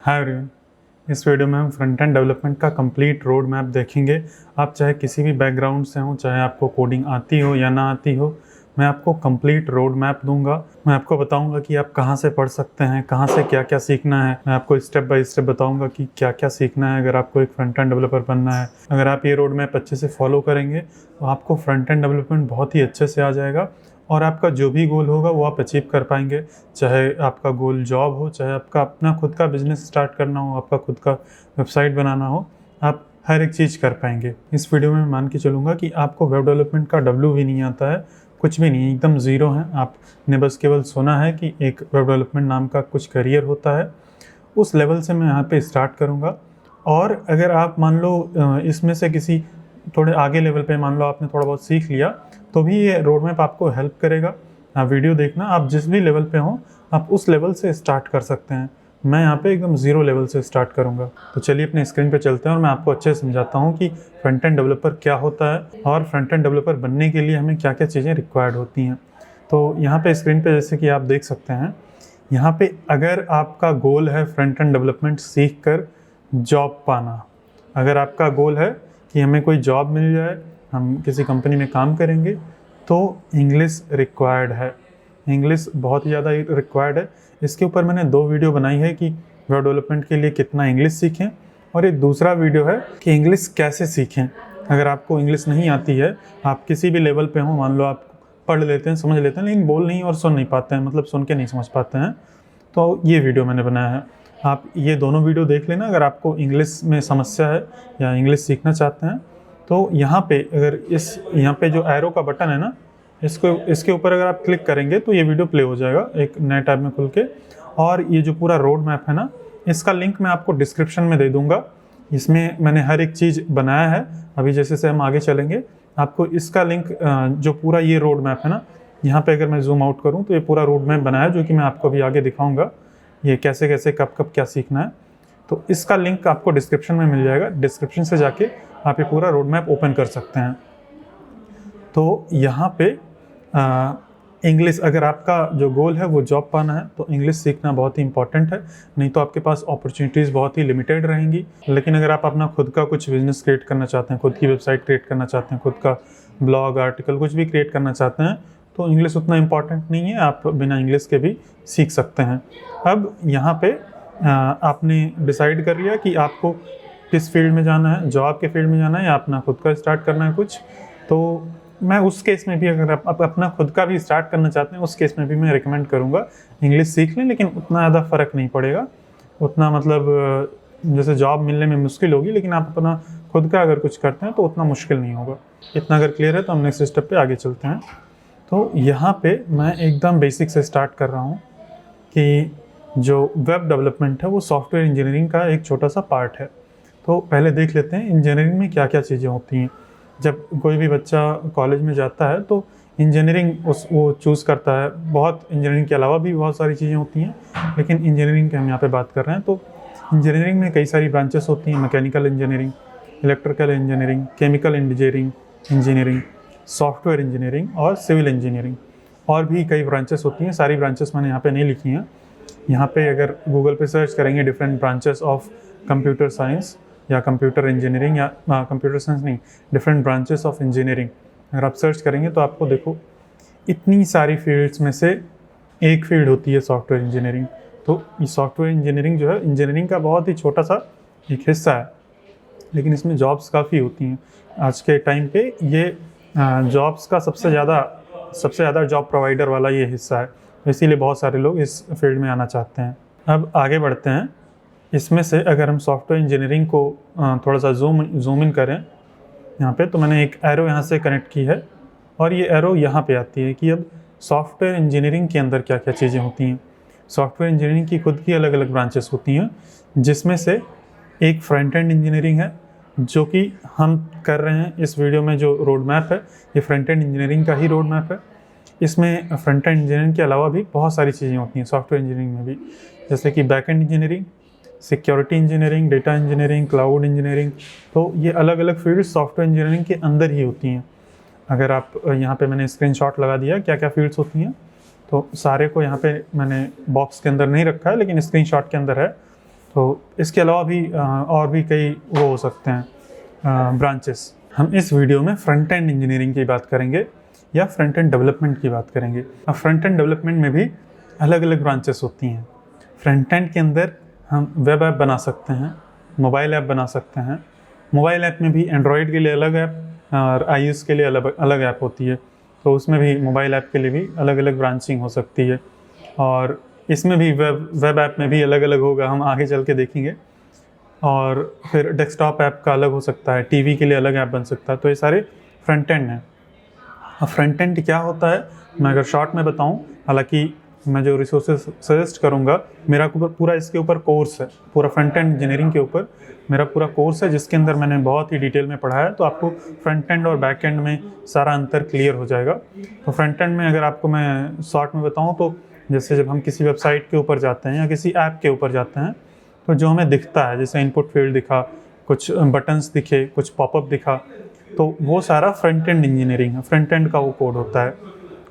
Hi everyone. इस video में हम फ्रंट एंड डेवलपमेंट का कंप्लीट रोड मैप देखेंगे। आप चाहे किसी भी बैकग्राउंड से हो, चाहे आपको कोडिंग आती हो या ना आती हो, मैं आपको कंप्लीट रोड मैप दूंगा। मैं आपको बताऊंगा कि आप कहां से पढ़ सकते हैं, कहां से क्या क्या सीखना है। मैं आपको स्टेप बाय स्टेप बताऊंगा कि क्या क्या सीखना है अगर आपको एक फ्रंट एंड डेवलपर बनना है। अगर आप ये रोड मैप अच्छे से फॉलो करेंगे तो आपको फ्रंट एंड डेवलपमेंट बहुत ही अच्छे से आ जाएगा और आपका जो भी गोल होगा वो आप अचीव कर पाएंगे। चाहे आपका गोल जॉब हो, चाहे आपका अपना खुद का बिजनेस स्टार्ट करना हो, आपका खुद का वेबसाइट बनाना हो, आप हर एक चीज़ कर पाएंगे। इस वीडियो में मैं मान के चलूँगा कि आपको वेब डेवलपमेंट का डब्ल्यू भी नहीं आता है, कुछ भी नहीं, एकदम ज़ीरो है। आपने बस केवल सुना है कि एक वेब डेवलपमेंट नाम का कुछ करियर होता है, उस लेवल से मैं यहाँ पे स्टार्ट करूँगा। और अगर आप मान लो इसमें से किसी थोड़े आगे लेवल पे मान लो आपने थोड़ा बहुत सीख लिया, तो भी ये रोड मैप आपको हेल्प करेगा। आप वीडियो देखना, आप जिस भी लेवल पे हो आप उस लेवल से स्टार्ट कर सकते हैं। मैं यहाँ पे एकदम ज़ीरो लेवल से स्टार्ट करूँगा। तो चलिए अपने स्क्रीन पे चलते हैं और मैं आपको अच्छे से समझाता हूँ कि फ्रंट एंड डेवलपर क्या होता है और फ्रंट एंड डेवलपर बनने के लिए हमें क्या क्या चीज़ें रिक्वायर्ड होती हैं। तो यहाँ पे स्क्रीन पे जैसे कि आप देख सकते हैं, यहाँ पे अगर आपका गोल है फ्रंट एंड डेवलपमेंट सीख कर जॉब पाना, अगर आपका गोल है कि हमें कोई जॉब मिल जाए, हम किसी कंपनी में काम करेंगे, तो इंग्लिश रिक्वायर्ड है। इंग्लिश बहुत ही ज़्यादा रिक्वायर्ड है। इसके ऊपर मैंने 2 वीडियो बनाई है कि वेब डेवलपमेंट के लिए कितना इंग्लिश सीखें, और एक दूसरा वीडियो है कि इंग्लिश कैसे सीखें। अगर आपको इंग्लिश नहीं आती है, आप किसी भी लेवल पे हो, मान लो आप पढ़ लेते हैं, समझ लेते हैं, लेकिन बोल नहीं और सुन नहीं पाते हैं, मतलब सुन के नहीं समझ पाते हैं, तो ये वीडियो मैंने बनाया है। आप ये दोनों वीडियो देख लेना अगर आपको इंग्लिश में समस्या है या इंग्लिश सीखना चाहते हैं। तो यहाँ पे अगर यहाँ पे जो एरो का बटन है ना, इसके ऊपर अगर आप क्लिक करेंगे तो ये वीडियो प्ले हो जाएगा एक नए टैब में खुल के। और ये जो पूरा रोड मैप है ना, इसका लिंक मैं आपको डिस्क्रिप्शन में दे दूँगा। इसमें मैंने हर एक चीज़ बनाया है। अभी जैसे से हम आगे चलेंगे, आपको इसका लिंक जो पूरा ये रोड मैप है ना, यहाँ पे अगर मैं जूम आउट करूँ तो ये पूरा रोड मैप बनाया है, जो कि मैं आपको अभी आगे दिखाऊंगा ये कैसे कैसे कब कब क्या सीखना है। तो इसका लिंक आपको डिस्क्रिप्शन में मिल जाएगा। डिस्क्रिप्शन से जाके आप ये पूरा रोड मैप ओपन कर सकते हैं। तो यहाँ पे इंग्लिश, अगर आपका जो गोल है वो जॉब पाना है, तो इंग्लिश सीखना बहुत ही इंपॉर्टेंट है, नहीं तो आपके पास अपॉर्चुनिटीज़ बहुत ही लिमिटेड रहेंगी। लेकिन अगर आप अपना खुद का कुछ बिजनेस क्रिएट करना चाहते हैं, खुद की वेबसाइट क्रिएट करना चाहते हैं, खुद का ब्लॉग आर्टिकल कुछ भी क्रिएट करना चाहते हैं, तो इंग्लिश उतना इम्पॉर्टेंट नहीं है, आप बिना इंग्लिश के भी सीख सकते हैं। अब यहाँ पे आपने डिसाइड कर लिया कि आपको किस फील्ड में जाना है, जॉब के फील्ड में जाना है या अपना खुद का स्टार्ट करना है कुछ। तो मैं उस केस में भी, अगर आप अपना खुद का भी स्टार्ट करना चाहते हैं, उस केस में भी मैं रिकमेंड करूँगा इंग्लिश सीख लें, लेकिन उतना ज़्यादा फ़र्क नहीं पड़ेगा। उतना मतलब जैसे जॉब मिलने में मुश्किल होगी, लेकिन आप अपना खुद का अगर कुछ करते हैं तो उतना मुश्किल नहीं होगा। इतना अगर क्लियर है तो हम नेक्स्ट स्टेप पे आगे चलते हैं। तो यहाँ पे मैं एकदम बेसिक से स्टार्ट कर रहा हूँ कि जो वेब डेवलपमेंट है वो सॉफ्टवेयर इंजीनियरिंग का एक छोटा सा पार्ट है। तो पहले देख लेते हैं इंजीनियरिंग में क्या क्या चीज़ें होती हैं। जब कोई भी बच्चा कॉलेज में जाता है तो इंजीनियरिंग वो चूज़ करता है। बहुत इंजीनियरिंग के अलावा भी बहुत सारी चीज़ें होती हैं, लेकिन इंजीनियरिंग की हम यहाँ पे बात कर रहे हैं। तो इंजीनियरिंग में कई सारी ब्रांचेस होती हैं, mechanical engineering, electrical engineering, chemical engineering, software engineering और सिविल इंजीनियरिंग, और भी कई ब्रांचेस होती हैं। सारी ब्रांचेस मैंने यहाँ पे नहीं लिखी हैं। यहाँ पे अगर गूगल पे सर्च करेंगे different branches of computer science या कंप्यूटर इंजीनियरिंग, या कंप्यूटर साइंस नहीं, डिफरेंट ब्रांचेस ऑफ इंजीनियरिंग, अगर आप सर्च करेंगे तो आपको देखो इतनी सारी फील्ड्स में से एक फील्ड होती है सॉफ्टवेयर इंजीनियरिंग। तो ये सॉफ्टवेयर इंजीनियरिंग जो है इंजीनियरिंग का बहुत ही छोटा सा एक हिस्सा है, लेकिन इसमें जॉब्स काफ़ी होती हैं। आज के टाइम पे ये जॉब्स का सबसे ज़्यादा जॉब प्रोवाइडर वाला ये हिस्सा है, तो इसीलिए बहुत सारे लोग इस फील्ड में आना चाहते हैं। अब आगे बढ़ते हैं। इसमें से अगर हम सॉफ्टवेयर इंजीनियरिंग को थोड़ा सा जूम इन करें यहाँ पे, तो मैंने एक एरो यहाँ से कनेक्ट की है और ये एरो यहाँ पे आती है कि अब सॉफ्टवेयर इंजीनियरिंग के अंदर क्या क्या चीज़ें होती हैं। सॉफ्टवेयर इंजीनियरिंग की खुद की अलग अलग ब्रांचेस होती हैं, जिसमें से एक फ्रंट एंड इंजीनियरिंग है, जो कि हम कर रहे हैं इस वीडियो में। जो रोड मैप है ये फ्रंट एंड इंजीनियरिंग का ही रोड मैप है। इसमें फ्रंट एंड इंजीनियरिंग के अलावा भी बहुत सारी चीज़ें होती हैं सॉफ्टवेयर इंजीनियरिंग में भी, जैसे कि back and engineering, security engineering, data engineering, cloud engineering. तो ये अलग अलग फील्ड सॉफ्टवेयर इंजीनियरिंग के अंदर ही होती हैं। अगर आप यहाँ पे मैंने स्क्रीनशॉट लगा दिया क्या क्या फील्ड्स होती हैं, तो सारे को यहाँ पे मैंने बॉक्स के अंदर नहीं रखा है, लेकिन स्क्रीनशॉट के अंदर है। तो इसके अलावा भी और भी कई वो हो सकते हैं ब्रांचेस। हम इस वीडियो में फ्रंट एंड इंजीनियरिंग की बात करेंगे या फ्रंट एंड डेवलपमेंट की बात करेंगे। अब फ्रंट एंड डेवलपमेंट में भी अलग अलग ब्रांचेस होती हैं। फ्रंट एंड के अंदर हम वेब ऐप बना सकते हैं, मोबाइल ऐप बना सकते हैं। मोबाइल ऐप में भी एंड्रॉयड के लिए अलग ऐप और iOS के लिए अलग अलग ऐप होती है, तो उसमें भी मोबाइल ऐप के लिए भी अलग अलग ब्रांचिंग हो सकती है। और इसमें भी वेब ऐप में भी अलग अलग होगा, हम आगे चल के देखेंगे। और फिर डेस्कटॉप ऐप का अलग हो सकता है, टीवी के लिए अलग ऐप बन सकता है। तो ये सारे फ्रंट एंड हैं। अब फ्रंट एंड क्या होता है मैं अगर शॉर्ट में बताऊं, हालांकि मैं जो रिसोर्सेज सजेस्ट करूंगा, मेरा पूरा इसके ऊपर कोर्स है, पूरा फ्रंट एंड इंजीनियरिंग के ऊपर मेरा पूरा कोर्स है, जिसके अंदर मैंने बहुत ही डिटेल में पढ़ा है। तो आपको फ्रंट एंड और बैक एंड में सारा अंतर क्लियर हो जाएगा। तो फ्रंट एंड में अगर आपको मैं शॉर्ट में बताऊँ तो जैसे जब हम किसी वेबसाइट के ऊपर जाते हैं या किसी ऐप के ऊपर जाते हैं, तो जो हमें दिखता है, जैसे इनपुट फील्ड दिखा, कुछ बटन्स दिखे, कुछ पॉपअप दिखा, तो वो सारा फ्रंट एंड इंजीनियरिंग है, फ्रंट एंड का वो कोड होता है।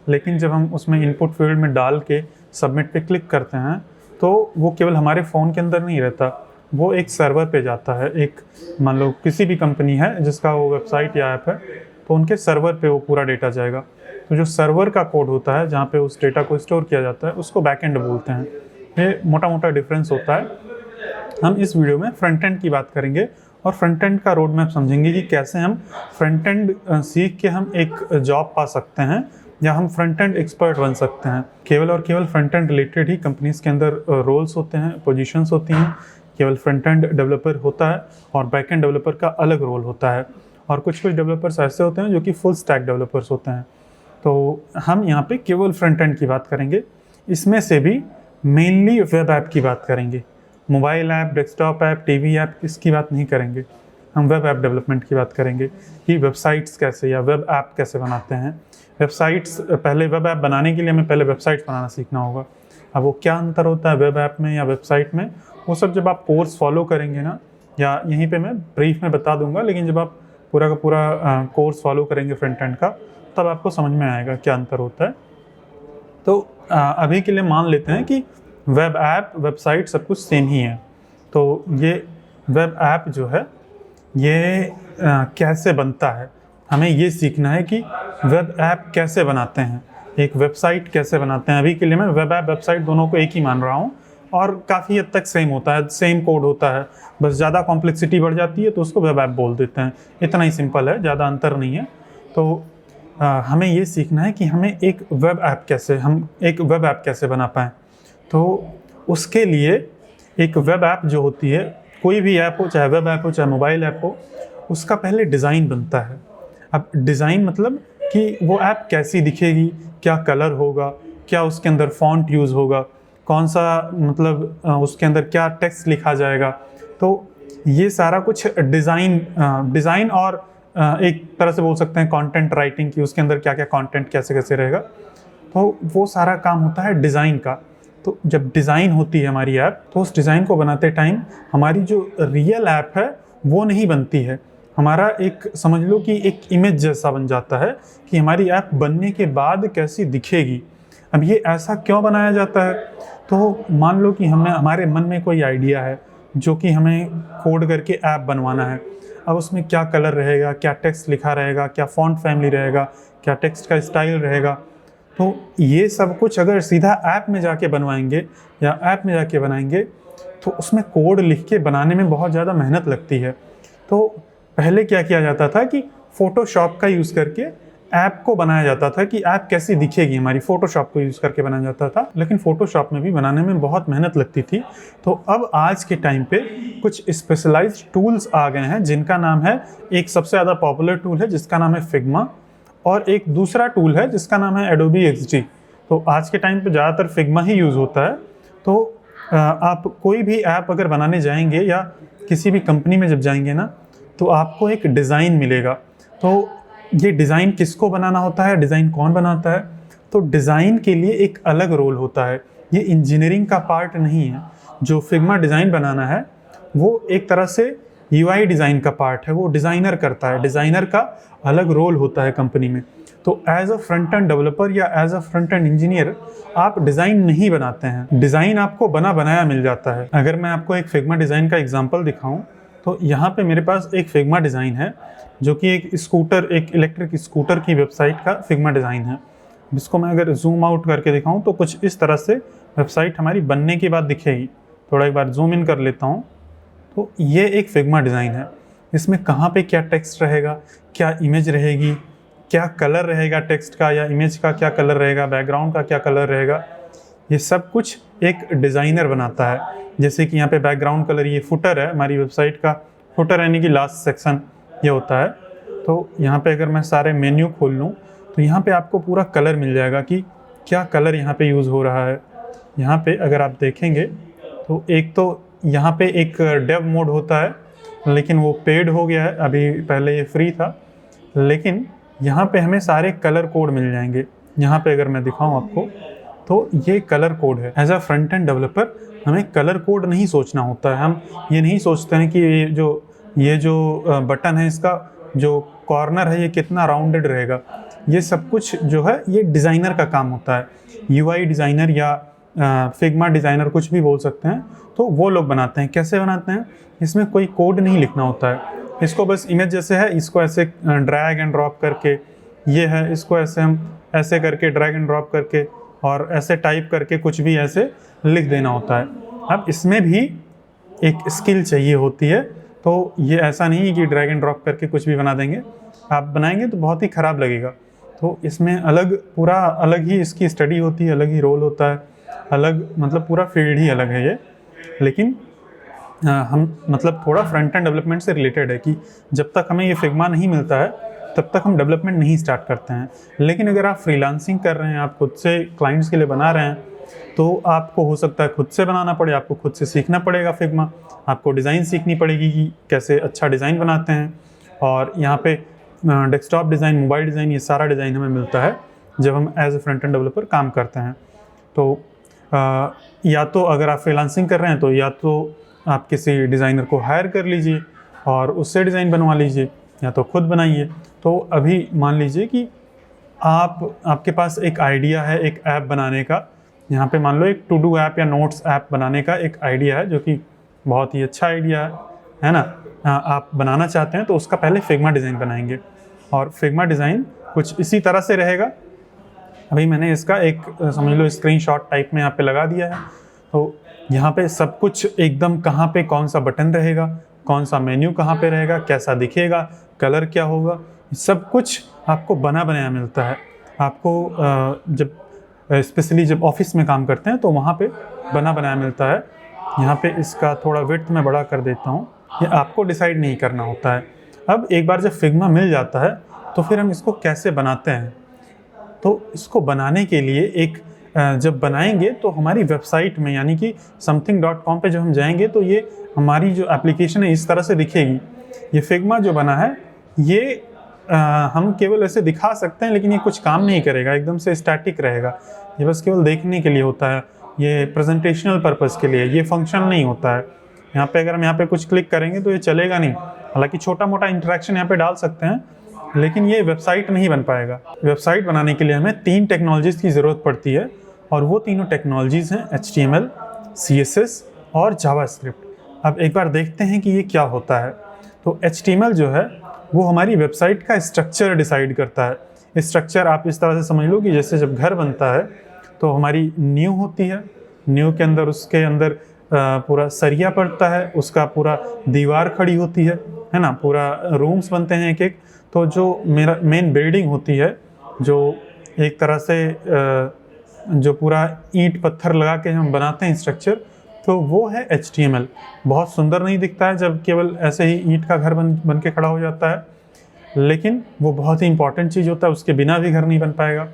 लेकिन जब हम उसमें इनपुट फील्ड में डाल के सबमिट पे क्लिक करते हैं, तो वो केवल हमारे फ़ोन के अंदर नहीं रहता, वो एक सर्वर पे जाता है। एक मान लो किसी भी कंपनी है जिसका वो वेबसाइट या ऐप है, तो उनके सर्वर पे वो पूरा डेटा जाएगा। तो जो सर्वर का कोड होता है, जहाँ पे उस डेटा को स्टोर किया जाता है, उसको बैक एंड बोलते हैं। ये मोटा मोटा डिफरेंस होता है। हम इस वीडियो में फ्रंट एंड की बात करेंगे और फ्रंट एंड का रोड मैप समझेंगे कि कैसे हम फ्रंट एंड सीख के हम एक जॉब पा सकते हैं या हम फ्रंट एंड एक्सपर्ट बन सकते हैं। केवल और केवल फ्रंट एंड रिलेटेड ही कंपनीज के अंदर रोल्स होते हैं, पोजीशंस होती हैं। केवल फ्रंट एंड डेवलपर होता है और बैक एंड डेवलपर का अलग रोल होता है। और कुछ कुछ डेवलपर्स ऐसे होते हैं जो कि फुल स्टैक डेवलपर्स होते हैं। तो हम यहाँ पे केवल फ्रंट एंड की बात करेंगे। इसमें से भी मेनली वेब ऐप की बात करेंगे, mobile app, desktop app, TV app, इसकी बात नहीं करेंगे। हम वेब ऐप डेवलपमेंट की बात करेंगे कि वेबसाइट्स कैसे या वेब ऐप कैसे बनाते हैं। वेबसाइट्स, पहले वेब ऐप बनाने के लिए हमें पहले वेबसाइट बनाना सीखना होगा। अब वो क्या अंतर होता है वेब ऐप में या वेबसाइट में, वो सब जब आप कोर्स फॉलो करेंगे ना, या यहीं पे मैं ब्रीफ में बता दूंगा, लेकिन जब आप पूरा का पूरा कोर्स फॉलो करेंगे फ्रंट एंड का, तब आपको समझ में आएगा क्या अंतर होता है। तो अभी के लिए मान लेते हैं कि वेब ऐप, वेबसाइट सब कुछ सेम ही है। तो ये वेब ऐप जो है ये कैसे बनता है, हमें ये सीखना है कि वेब ऐप कैसे बनाते हैं, एक वेबसाइट कैसे बनाते हैं। अभी के लिए मैं वेब ऐप, वेबसाइट दोनों को एक ही मान रहा हूँ और काफ़ी हद तक सेम होता है, सेम कोड होता है। बस ज़्यादा कॉम्प्लेक्सिटी बढ़ जाती है तो उसको वेब ऐप बोल देते हैं। इतना ही सिंपल है, ज़्यादा अंतर नहीं है। तो हमें ये सीखना है कि हमें एक वेब ऐप कैसे बना पाएँ। तो उसके लिए एक वेब ऐप जो होती है, कोई भी ऐप हो, चाहे वेब ऐप हो चाहे मोबाइल ऐप हो, उसका पहले डिज़ाइन बनता है। अब डिज़ाइन मतलब कि वो ऐप कैसी दिखेगी, क्या कलर होगा, क्या उसके अंदर फ़ॉन्ट यूज़ होगा, कौन सा मतलब उसके अंदर क्या टेक्स्ट लिखा जाएगा। तो ये सारा कुछ डिज़ाइन और एक तरह से बोल सकते हैं कंटेंट राइटिंग की, उसके अंदर क्या क्या कंटेंट कैसे कैसे रहेगा। तो वो सारा काम होता है डिज़ाइन का। तो जब डिज़ाइन होती है हमारी ऐप, तो उस डिज़ाइन को बनाते टाइम हमारी जो रियल ऐप है वो नहीं बनती है। हमारा एक समझ लो कि एक इमेज जैसा बन जाता है कि हमारी ऐप बनने के बाद कैसी दिखेगी। अब ये ऐसा क्यों बनाया जाता है? तो मान लो कि हमारे मन में कोई आइडिया है जो कि हमें कोड करके ऐप बनवाना है। अब उसमें क्या कलर रहेगा, क्या टेक्स्ट लिखा रहेगा, क्या फ़ॉन्ट फैमिली रहेगा, क्या टेक्स्ट का स्टाइल रहेगा। तो ये सब कुछ अगर सीधा ऐप में जाके बनवाएंगे या ऐप में जाके बनाएंगे, तो उसमें कोड लिख के बनाने में बहुत ज़्यादा मेहनत लगती है। तो पहले क्या किया जाता था कि फ़ोटोशॉप का यूज़ करके ऐप को बनाया जाता था कि ऐप कैसी दिखेगी हमारी, फ़ोटोशॉप को यूज़ करके बनाया जाता था। लेकिन फ़ोटोशॉप में भी बनाने में बहुत मेहनत लगती थी। तो अब आज के टाइम पे कुछ स्पेशलाइज्ड टूल्स आ गए हैं जिनका नाम है, एक सबसे ज़्यादा पॉपुलर टूल है जिसका नाम है फिग्मा, और एक दूसरा टूल है जिसका नाम है एडोबी XD। तो आज के टाइम पे ज़्यादातर फिग्मा ही यूज़ होता है। तो आप कोई भी ऐप अगर बनाने जाएंगे या किसी भी कंपनी में जब जाएंगे ना, तो आपको एक डिज़ाइन मिलेगा। तो ये डिज़ाइन किसको बनाना होता है, डिज़ाइन कौन बनाता है? तो डिज़ाइन के लिए एक अलग रोल होता है, ये इंजीनियरिंग का पार्ट नहीं है। जो फिग्मा डिज़ाइन बनाना है वो एक तरह से UI डिज़ाइन का पार्ट है, वो डिज़ाइनर करता है, डिज़ाइनर का अलग रोल होता है कंपनी में। तो as a front end developer या as a front end engineer आप डिज़ाइन नहीं बनाते हैं, डिज़ाइन आपको बना बनाया मिल जाता है। अगर मैं आपको एक फिग्मा डिज़ाइन का एग्जांपल दिखाऊं तो यहाँ पे मेरे पास एक फिग्मा डिज़ाइन है जो कि एक इलेक्ट्रिक स्कूटर की वेबसाइट का फिग्मा डिज़ाइन है। इसको मैं अगर जूम आउट करके दिखाऊं तो कुछ इस तरह से वेबसाइट हमारी बनने के बाद दिखेगी। थोड़ा एक बार जूम इन कर लेता हूँ तो ये एक फिग्मा डिज़ाइन है। इसमें कहाँ पे क्या टेक्स्ट रहेगा, क्या इमेज रहेगी, क्या कलर रहेगा टेक्स्ट का या इमेज का क्या कलर रहेगा, बैकग्राउंड का क्या कलर रहेगा, ये सब कुछ एक डिज़ाइनर बनाता है। जैसे कि यहाँ पे बैकग्राउंड कलर, ये फुटर है हमारी वेबसाइट का, फुटर यानी कि लास्ट सेक्शन ये होता है। तो यहाँ पे अगर मैं सारे मेन्यू खोल लूँ तो यहाँ पे आपको पूरा कलर मिल जाएगा कि क्या कलर यहाँ पे यूज़ हो रहा है। यहाँ पे अगर आप देखेंगे तो एक तो यहाँ पे एक डेव मोड होता है, लेकिन वो पेड हो गया है, अभी पहले ये फ्री था। लेकिन यहाँ पे हमें सारे कलर कोड मिल जाएंगे। यहाँ पे अगर मैं दिखाऊँ आपको तो ये कलर कोड है। As a front end developer हमें कलर कोड नहीं सोचना होता है। हम ये नहीं सोचते हैं कि ये जो बटन है इसका जो कॉर्नर है ये कितना राउंडेड रहेगा। ये सब कुछ जो है ये डिज़ाइनर का काम होता है। यूआई डिज़ाइनर या फिग्मा डिज़ाइनर कुछ भी बोल सकते हैं, तो वो लोग बनाते हैं। कैसे बनाते हैं, इसमें कोई कोड नहीं लिखना होता है। इसको बस इमेज जैसे है इसको ऐसे ड्रैग एंड ड्रॉप करके, ये है इसको ऐसे हम ऐसे करके ड्रैग एंड ड्रॉप करके और ऐसे टाइप करके कुछ भी ऐसे लिख देना होता है। अब इसमें भी एक स्किल चाहिए होती है। तो ये ऐसा नहीं है कि ड्रैग एंड ड्रॉप करके कुछ भी बना देंगे, आप बनाएंगे तो बहुत ही ख़राब लगेगा। तो इसमें पूरा अलग ही इसकी स्टडी होती है, अलग ही रोल होता है, अलग मतलब पूरा फील्ड ही अलग है ये। लेकिन हम मतलब थोड़ा फ्रंट एंड डेवलपमेंट से रिलेटेड है कि जब तक हमें ये फिग्मा नहीं मिलता है तब तक हम डेवलपमेंट नहीं स्टार्ट करते हैं। लेकिन अगर आप फ्रीलांसिंग कर रहे हैं, आप खुद से क्लाइंट्स के लिए बना रहे हैं, तो आपको हो सकता है खुद से बनाना पड़े, आपको खुद से सीखना पड़ेगा फिग्मा, आपको डिज़ाइन सीखनी पड़ेगी कि कैसे अच्छा डिज़ाइन बनाते हैं। और यहाँ पे डेस्कटॉप डिज़ाइन, मोबाइल डिज़ाइन, ये सारा डिज़ाइन हमें मिलता है जब हम as a front end developer काम करते हैं। तो या तो अगर आप फ्रीलांसिंग कर रहे हैं तो या तो आप किसी डिज़ाइनर को हायर कर लीजिए और उससे डिज़ाइन बनवा लीजिए, या तो खुद बनाइए। तो अभी मान लीजिए कि आपके पास एक आइडिया है एक ऐप बनाने का। यहाँ पे मान लो एक टू डू ऐप या नोट्स ऐप बनाने का एक आइडिया है जो कि बहुत ही अच्छा आइडिया है ना। आप बनाना चाहते हैं तो उसका पहले फिग्मा डिज़ाइन बनाएंगे और फिग्मा डिज़ाइन कुछ इसी तरह से रहेगा। अभी मैंने इसका एक समझ लो स्क्रीनशॉट टाइप में यहाँ पे लगा दिया है। तो यहाँ पे सब कुछ एकदम कहाँ पे कौन सा बटन रहेगा, कौन सा मेन्यू कहाँ पे रहेगा, कैसा दिखेगा, कलर क्या होगा, सब कुछ आपको बना बनाया मिलता है। आपको जब स्पेशली जब ऑफिस में काम करते हैं तो वहाँ पे बना बनाया मिलता है। यहाँ पे इसका थोड़ा विड्थ में बड़ा कर देता हूँ, ये आपको डिसाइड नहीं करना होता है। अब एक बार जब फिग्मा मिल जाता है तो फिर हम इसको कैसे बनाते हैं। तो इसको बनाने के लिए जब बनाएंगे तो हमारी वेबसाइट में यानी कि something.com पे जब हम जाएंगे तो ये हमारी जो एप्लीकेशन है इस तरह से दिखेगी। ये फिग्मा जो बना है ये हम केवल ऐसे दिखा सकते हैं, लेकिन ये कुछ काम नहीं करेगा, एकदम से स्टैटिक रहेगा। ये बस केवल देखने के लिए होता है, ये प्रेजेंटेशनल पर्पज़ के लिए, ये फंक्शन नहीं होता है। यहाँ पे अगर हम यहाँ पे कुछ क्लिक करेंगे तो ये चलेगा नहीं। हालांकि छोटा मोटा इंटरेक्शन यहाँ पे डाल सकते हैं, लेकिन ये वेबसाइट नहीं बन पाएगा। वेबसाइट बनाने के लिए हमें 3 टेक्नोलॉजीज़ की ज़रूरत पड़ती है और वो तीनों टेक्नोलॉजीज़ हैं HTML, CSS और जावास्क्रिप्ट। अब एक बार देखते हैं कि ये क्या होता है। तो HTML जो है वो हमारी वेबसाइट का स्ट्रक्चर डिसाइड करता है। स्ट्रक्चर आप इस तरह से समझ लो कि जैसे जब घर बनता है तो हमारी नींव होती है, नींव के अंदर उसके अंदर पूरा सरिया पड़ता है, उसका पूरा दीवार खड़ी होती है ना, पूरा रूम्स बनते हैं एक एक। तो जो मेरा मेन बिल्डिंग होती है, जो एक तरह से जो पूरा ईंट पत्थर लगा के हम बनाते हैं स्ट्रक्चर, तो वो है HTML। बहुत सुंदर नहीं दिखता है जब केवल ऐसे ही ईंट का घर बन के खड़ा हो जाता है, लेकिन वो बहुत ही इंपॉर्टेंट चीज़ होता है, उसके बिना भी घर नहीं बन पाएगा।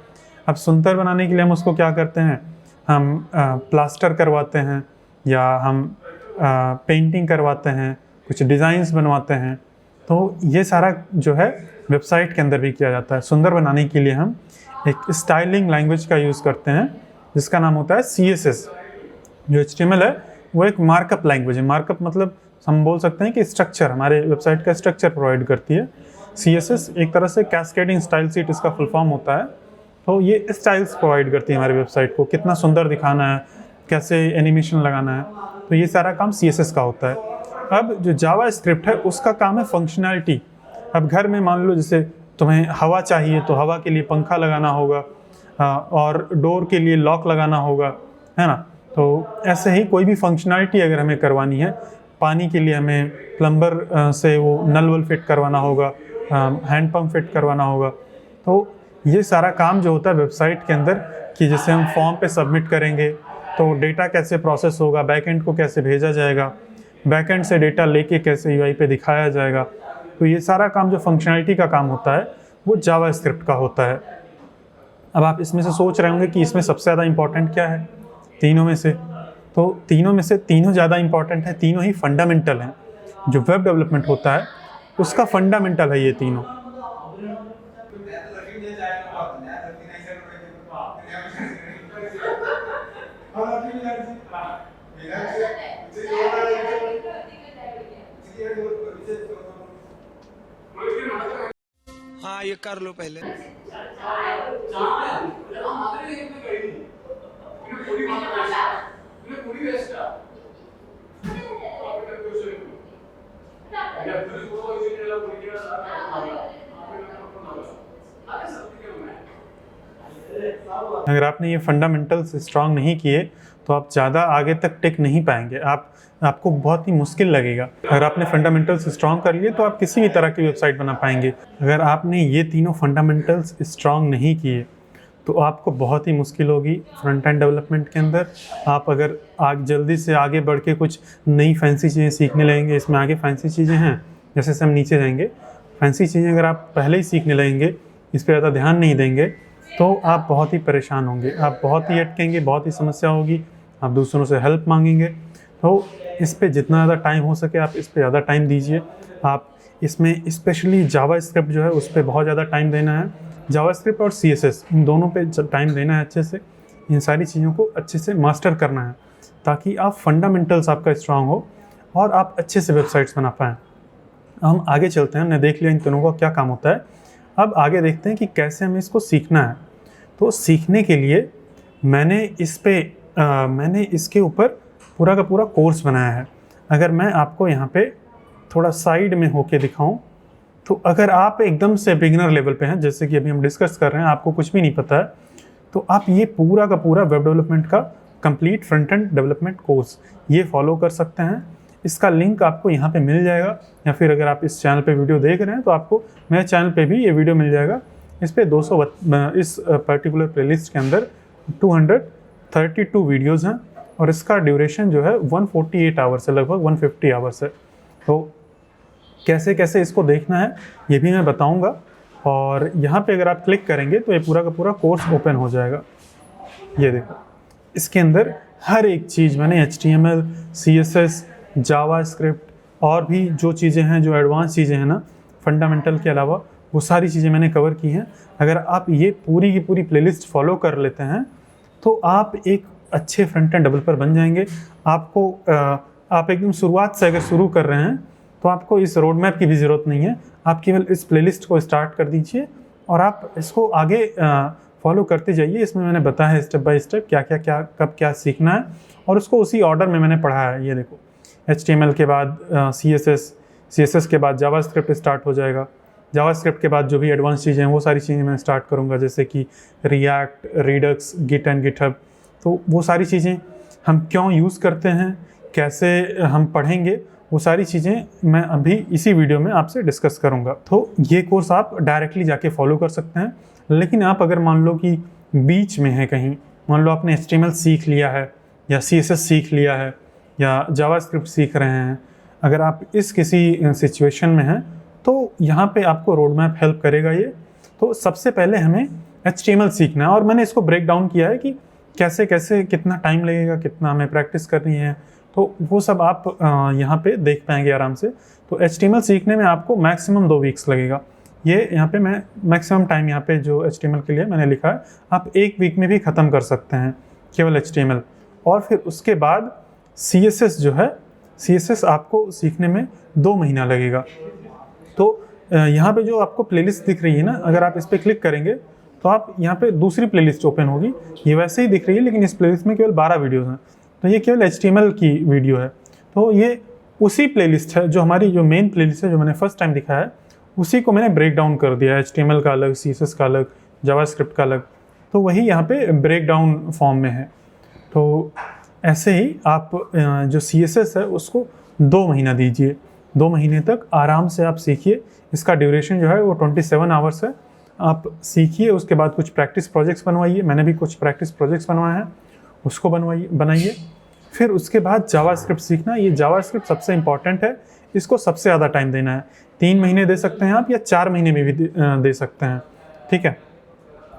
अब सुंदर बनाने के लिए हम उसको क्या करते हैं, हम प्लास्टर करवाते हैं या हम पेंटिंग करवाते हैं, कुछ डिज़ाइंस बनवाते हैं। तो ये सारा जो है वेबसाइट के अंदर भी किया जाता है। सुंदर बनाने के लिए हम एक स्टाइलिंग लैंग्वेज का यूज़ करते हैं जिसका नाम होता है CSS। जो HTML है वो एक मार्कअप लैंग्वेज है। मार्कअप मतलब हम बोल सकते हैं कि स्ट्रक्चर, हमारे वेबसाइट का स्ट्रक्चर प्रोवाइड करती है। CSS एक तरह से कैस्केडिंग स्टाइल शीट इसका फुल फॉर्म होता है। तो ये स्टाइल्स प्रोवाइड करती है हमारी वेबसाइट को, कितना सुंदर दिखाना है, कैसे एनिमेशन लगाना है, तो ये सारा काम CSS का होता है। अब जो जावा स्क्रिप्ट है उसका काम है फंक्शनैलिटी। अब घर में मान लो जैसे तुम्हें हवा चाहिए तो हवा के लिए पंखा लगाना होगा, और डोर के लिए लॉक लगाना होगा, है ना। तो ऐसे ही कोई भी फंक्शनैलिटी अगर हमें करवानी है, पानी के लिए हमें प्लम्बर से वो नल वल फिट करवाना होगा, हैंड पंप फिट करवाना होगा, तो ये सारा काम जो होता है वेबसाइट के अंदर, कि जैसे हम फॉर्म पे सबमिट करेंगे तो डेटा कैसे प्रोसेस होगा, बैकएंड को कैसे भेजा जाएगा, बैकएंड से डेटा लेके कैसे यूआई पे दिखाया जाएगा, तो ये सारा काम जो फंक्शनैलिटी का काम होता है वो जावा स्क्रिप्ट का होता है। अब आप इसमें से सोच रहे होंगे कि इसमें सबसे ज़्यादा इंपॉर्टेंट क्या है तीनों में से, तो तीनों में से तीनों ज़्यादा इंपॉर्टेंट है, तीनों ही फंडामेंटल हैं। जो वेब डेवलपमेंट होता है उसका फंडामेंटल है ये तीनों। हाँ ये कर लो पहले। अगर आपने ये फंडामेंटल्स स्ट्रांग नहीं किए तो आप ज़्यादा आगे तक टिक नहीं पाएंगे, आपको बहुत ही मुश्किल लगेगा। अगर आपने फंडामेंटल्स स्ट्रांग कर लिए तो आप किसी भी तरह की वेबसाइट बना पाएंगे। अगर आपने ये तीनों फंडामेंटल्स स्ट्रांग नहीं किए तो आपको बहुत ही मुश्किल होगी फ्रंट एंड डेवलपमेंट के अंदर। आप अगर जल्दी से आगे बढ़ के कुछ नई फैंसी चीज़ें सीखने लगेंगे, इसमें आगे फैंसी चीज़ें हैं, जैसे से हम नीचे जाएंगे, फैंसी चीज़ें अगर आप पहले ही सीखने लगेंगे, इस पर ज़्यादा ध्यान नहीं देंगे, तो आप बहुत ही परेशान होंगे, आप बहुत ही अटकेंगे, बहुत ही समस्या होगी, आप दूसरों से हेल्प मांगेंगे। तो इस पे जितना ज़्यादा टाइम हो सके आप इस पे ज़्यादा टाइम दीजिए। आप इसमें स्पेशली जावा स्क्रिप्ट जो है उस पर बहुत ज़्यादा टाइम देना है। जावा स्क्रिप्ट और CSS इन दोनों पे टाइम देना है अच्छे से, इन सारी चीज़ों को अच्छे से मास्टर करना है, ताकि आप फंडामेंटल्स आपका स्ट्रांग हो और आप अच्छे से वेबसाइट्स बना पाएँ। हम आगे चलते हैं, हमने देख लिया इन तीनों का क्या काम होता है। अब आगे देखते हैं कि कैसे हमें इसको सीखना है। तो सीखने के लिए मैंने इसके ऊपर पूरा का पूरा कोर्स बनाया है। अगर मैं आपको यहाँ पे थोड़ा साइड में होके दिखाऊं, तो अगर आप एकदम से बिगिनर लेवल पे हैं, जैसे कि अभी हम डिस्कस कर रहे हैं, आपको कुछ भी नहीं पता है, तो आप ये पूरा का पूरा वेब डेवलपमेंट का complete front end development course ये फॉलो कर सकते हैं। इसका लिंक आपको यहाँ पे मिल जाएगा, या फिर अगर आप इस चैनल पे वीडियो देख रहे हैं तो आपको मेरे चैनल पे भी ये वीडियो मिल जाएगा। इस पे इस पर्टिकुलर प्लेलिस्ट के अंदर 232 वीडियोज़ हैं, और इसका ड्यूरेशन जो है 148 आवर्स है, लगभग 150 आवर्स है। तो कैसे कैसे इसको देखना है ये भी मैं बताऊंगा, और यहाँ पे अगर आप क्लिक करेंगे तो ये पूरा का पूरा कोर्स ओपन हो जाएगा। ये देखो, इसके अंदर हर एक चीज़ मैंने HTML, CSS, जावा स्क्रिप्ट और भी जो चीज़ें हैं, जो एडवांस चीज़ें हैं ना फंडामेंटल के अलावा, वो सारी चीज़ें मैंने कवर की हैं। अगर आप ये पूरी की पूरी प्लेलिस्ट फॉलो कर लेते हैं तो आप एक अच्छे फ्रंट एंड डेवलपर बन जाएंगे। आप एकदम शुरुआत से अगर शुरू कर रहे हैं तो आपको इस रोड मैप की भी ज़रूरत नहीं है, आप केवल इस प्लेलिस्ट को स्टार्ट कर दीजिए और आप इसको आगे फॉलो करते जाइए। इसमें मैंने बताया है स्टेप बाय स्टेप क्या कब क्या सीखना है, और उसको उसी ऑर्डर में मैंने पढ़ा है। ये देखो, HTML के बाद CSS के बाद जावा स्क्रिप्ट स्टार्ट हो जाएगा। जावा स्क्रिप्ट के बाद जो भी एडवांस चीज़ें हैं वो सारी चीज़ें मैं स्टार्ट करूँगा, जैसे कि React, Redux, Git and GitHub. तो वो सारी चीज़ें हम क्यों यूज़ करते हैं, कैसे हम पढ़ेंगे, वो सारी चीज़ें मैं अभी इसी वीडियो में आपसे डिस्कस करूँगा। तो ये कोर्स आप डायरेक्टली जाके फॉलो कर सकते हैं। लेकिन आप अगर मान लो कि बीच में है कहीं, मान लो आपने HTML सीख लिया है या CSS सीख लिया है या जावा स्क्रिप्ट सीख रहे हैं, अगर आप इस किसी सिचुएशन में हैं तो यहाँ पे आपको रोड मैप हेल्प करेगा ये। तो सबसे पहले हमें HTML सीखना है, और मैंने इसको ब्रेक डाउन किया है कि कैसे कैसे कितना टाइम लगेगा, कितना हमें प्रैक्टिस करनी है, तो वो सब आप यहाँ पे देख पाएंगे आराम से। तो HTML सीखने में आपको मैक्सिमम 2 वीक्स लगेगा। ये यहाँ पे मैं मैक्सिमम टाइम यहाँ पे जो HTML के लिए मैंने लिखा है, आप 1 वीक में भी ख़त्म कर सकते हैं केवल HTML। और फिर उसके बाद CSS जो है, CSS आपको सीखने में 2 महीना लगेगा। तो यहाँ पे जो आपको प्लेलिस्ट दिख रही है ना, अगर आप इस पर क्लिक करेंगे तो आप यहाँ पे दूसरी प्लेलिस्ट ओपन होगी। ये वैसे ही दिख रही है लेकिन इस प्लेलिस्ट में केवल 12 वीडियोज़ हैं, तो ये केवल HTML की वीडियो है। तो ये उसी प्लेलिस्ट है जो हमारी जो मेन प्लेलिस्ट है, जो मैंने फर्स्ट टाइम दिखाया है, उसी को मैंने ब्रेक डाउन कर दिया है। HTML का अलग, CSS का अलग, जावास्क्रिप्ट का अलग, तो वही यहाँ पे ब्रेक डाउन फॉर्म में है। तो ऐसे ही आप जो CSS है उसको 2 महीना दीजिए, 2 महीने तक आराम से आप सीखिए। इसका ड्यूरेशन जो है वो 27 आवर्स है। आप सीखिए, उसके बाद कुछ प्रैक्टिस प्रोजेक्ट्स बनवाइए। मैंने भी कुछ प्रैक्टिस प्रोजेक्ट्स बनवाए हैं, उसको बनाइए। फिर उसके बाद जावास्क्रिप्ट सीखना। ये जावास्क्रिप्ट सबसे इम्पॉर्टेंट है, इसको सबसे ज़्यादा टाइम देना है। 3 महीने दे सकते हैं आप, या 4 महीने में भी दे सकते हैं, ठीक है।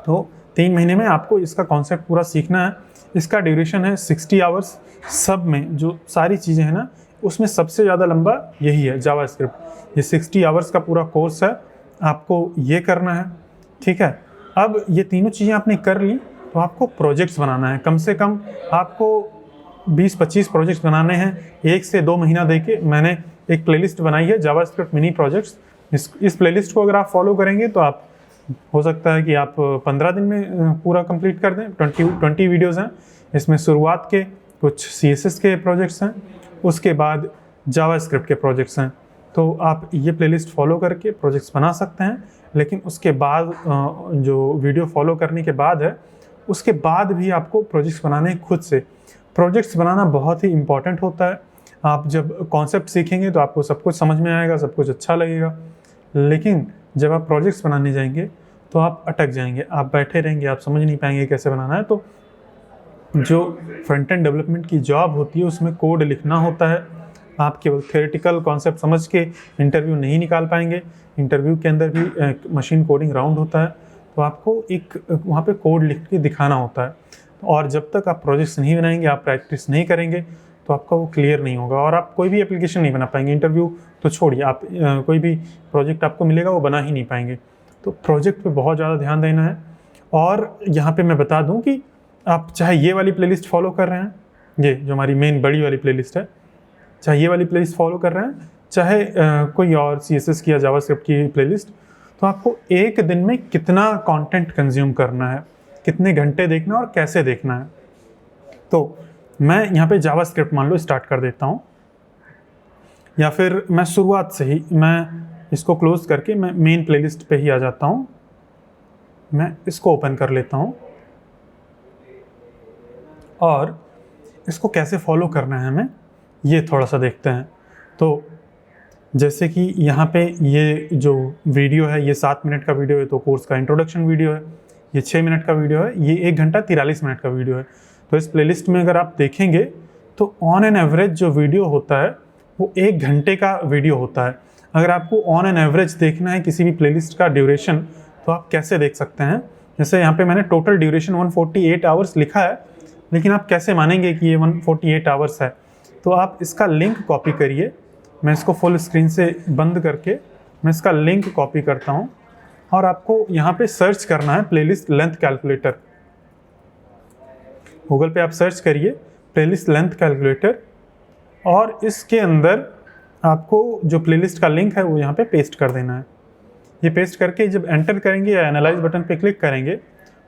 तो 3 महीने में आपको इसका कॉन्सेप्ट पूरा सीखना है। इसका ड्यूरेशन है 60 आवर्स। सब में जो सारी चीज़ें हैं ना, उसमें सबसे ज़्यादा लंबा यही है, जावास्क्रिप्ट। ये 60 आवर्स का पूरा कोर्स है, आपको ये करना है, ठीक है। अब ये तीनों चीज़ें आपने कर ली, तो आपको प्रोजेक्ट्स बनाना है। कम से कम आपको 20-25 प्रोजेक्ट्स बनाने हैं, 1 से 2 महीना देके। मैंने एक प्लेलिस्ट बनाई है, जावास्क्रिप्ट मिनी प्रोजेक्ट्स। इस प्लेलिस्ट को अगर आप फॉलो करेंगे तो आप, हो सकता है कि आप 15 दिन में पूरा कंप्लीट कर दें। 20 वीडियोज़ हैं इसमें। शुरुआत के कुछ CSS के प्रोजेक्ट्स हैं, उसके बाद जावास्क्रिप्ट के प्रोजेक्ट्स हैं। तो आप ये प्लेलिस्ट फॉलो करके प्रोजेक्ट्स बना सकते हैं। लेकिन उसके बाद जो वीडियो फॉलो करने के बाद है, उसके बाद भी आपको प्रोजेक्ट्स बनाने हैं खुद से। प्रोजेक्ट्स बनाना बहुत ही इम्पॉर्टेंट होता है। आप जब कॉन्सेप्ट सीखेंगे तो आपको सब कुछ समझ में आएगा, सब कुछ अच्छा लगेगा। लेकिन जब आप प्रोजेक्ट्स बनाने जाएंगे तो आप अटक जाएंगे, आप बैठे रहेंगे, आप समझ नहीं पाएंगे कैसे बनाना है। तो जो फ्रंट एंड डेवलपमेंट की जॉब होती है उसमें कोड लिखना होता है। आप केवल थ्योरेटिकल कॉन्सेप्ट समझ के इंटरव्यू नहीं निकाल पाएंगे। इंटरव्यू के अंदर भी मशीन कोडिंग राउंड होता है, तो आपको एक वहाँ पे कोड लिख के दिखाना होता है। और जब तक आप प्रोजेक्ट्स नहीं बनाएंगे, आप प्रैक्टिस नहीं करेंगे, तो आपका वो क्लियर नहीं होगा और आप कोई भी एप्लीकेशन नहीं बना पाएंगे। इंटरव्यू तो छोड़िए, आप कोई भी प्रोजेक्ट आपको मिलेगा वो बना ही नहीं पाएंगे। तो प्रोजेक्ट पे बहुत ज़्यादा ध्यान देना है। और यहाँ पे मैं बता दूँ कि आप चाहे ये वाली प्लेलिस्ट फॉलो कर रहे हैं, ये जो हमारी मेन बड़ी वाली प्लेलिस्ट है, चाहे ये वाली प्लेलिस्ट फॉलो कर रहे हैं, चाहे कोई और CSS की या जावास्क्रिप्ट की प्लेलिस्ट, तो आपको एक दिन में कितना कंटेंट कंज्यूम करना है, कितने घंटे देखना है और कैसे देखना है। तो मैं यहाँ पे जावास्क्रिप्ट मान लो स्टार्ट कर देता हूँ, या फिर मैं शुरुआत से ही मैं इसको क्लोज करके मैं मेन प्लेलिस्ट पे ही आ जाता हूँ। मैं इसको ओपन कर लेता हूँ और इसको कैसे फॉलो करना है हमें, ये थोड़ा सा देखते हैं। तो जैसे कि यहाँ पे ये जो वीडियो है, ये 7 मिनट का वीडियो है, तो कोर्स का इंट्रोडक्शन वीडियो है। ये 6 मिनट का वीडियो है, ये 1 घंटा 43 मिनट का वीडियो है। तो इस प्लेलिस्ट में अगर आप देखेंगे तो ऑन एन एवरेज जो वीडियो होता है वो 1 घंटे का वीडियो होता है। अगर आपको ऑन एन एवरेज देखना है किसी भी प्लेलिस्ट का ड्यूरेशन, तो आप कैसे देख सकते हैं। जैसे यहाँ पे मैंने टोटल ड्यूरेशन 148 आवर्स लिखा है, लेकिन आप कैसे मानेंगे कि ये 148 आवर्स है। तो आप इसका लिंक कॉपी करिए। मैं इसको फुल स्क्रीन से बंद करके मैं इसका लिंक कॉपी करता हूँ और आपको यहाँ पे सर्च करना है प्लेलिस्ट लेंथ कैलकुलेटर। गूगल पे आप सर्च करिए प्लेलिस्ट लेंथ कैलकुलेटर और इसके अंदर आपको जो प्लेलिस्ट का लिंक है वो यहाँ पे पेस्ट कर देना है। ये पेस्ट करके जब एंटर करेंगे या एनालाइज बटन पे क्लिक करेंगे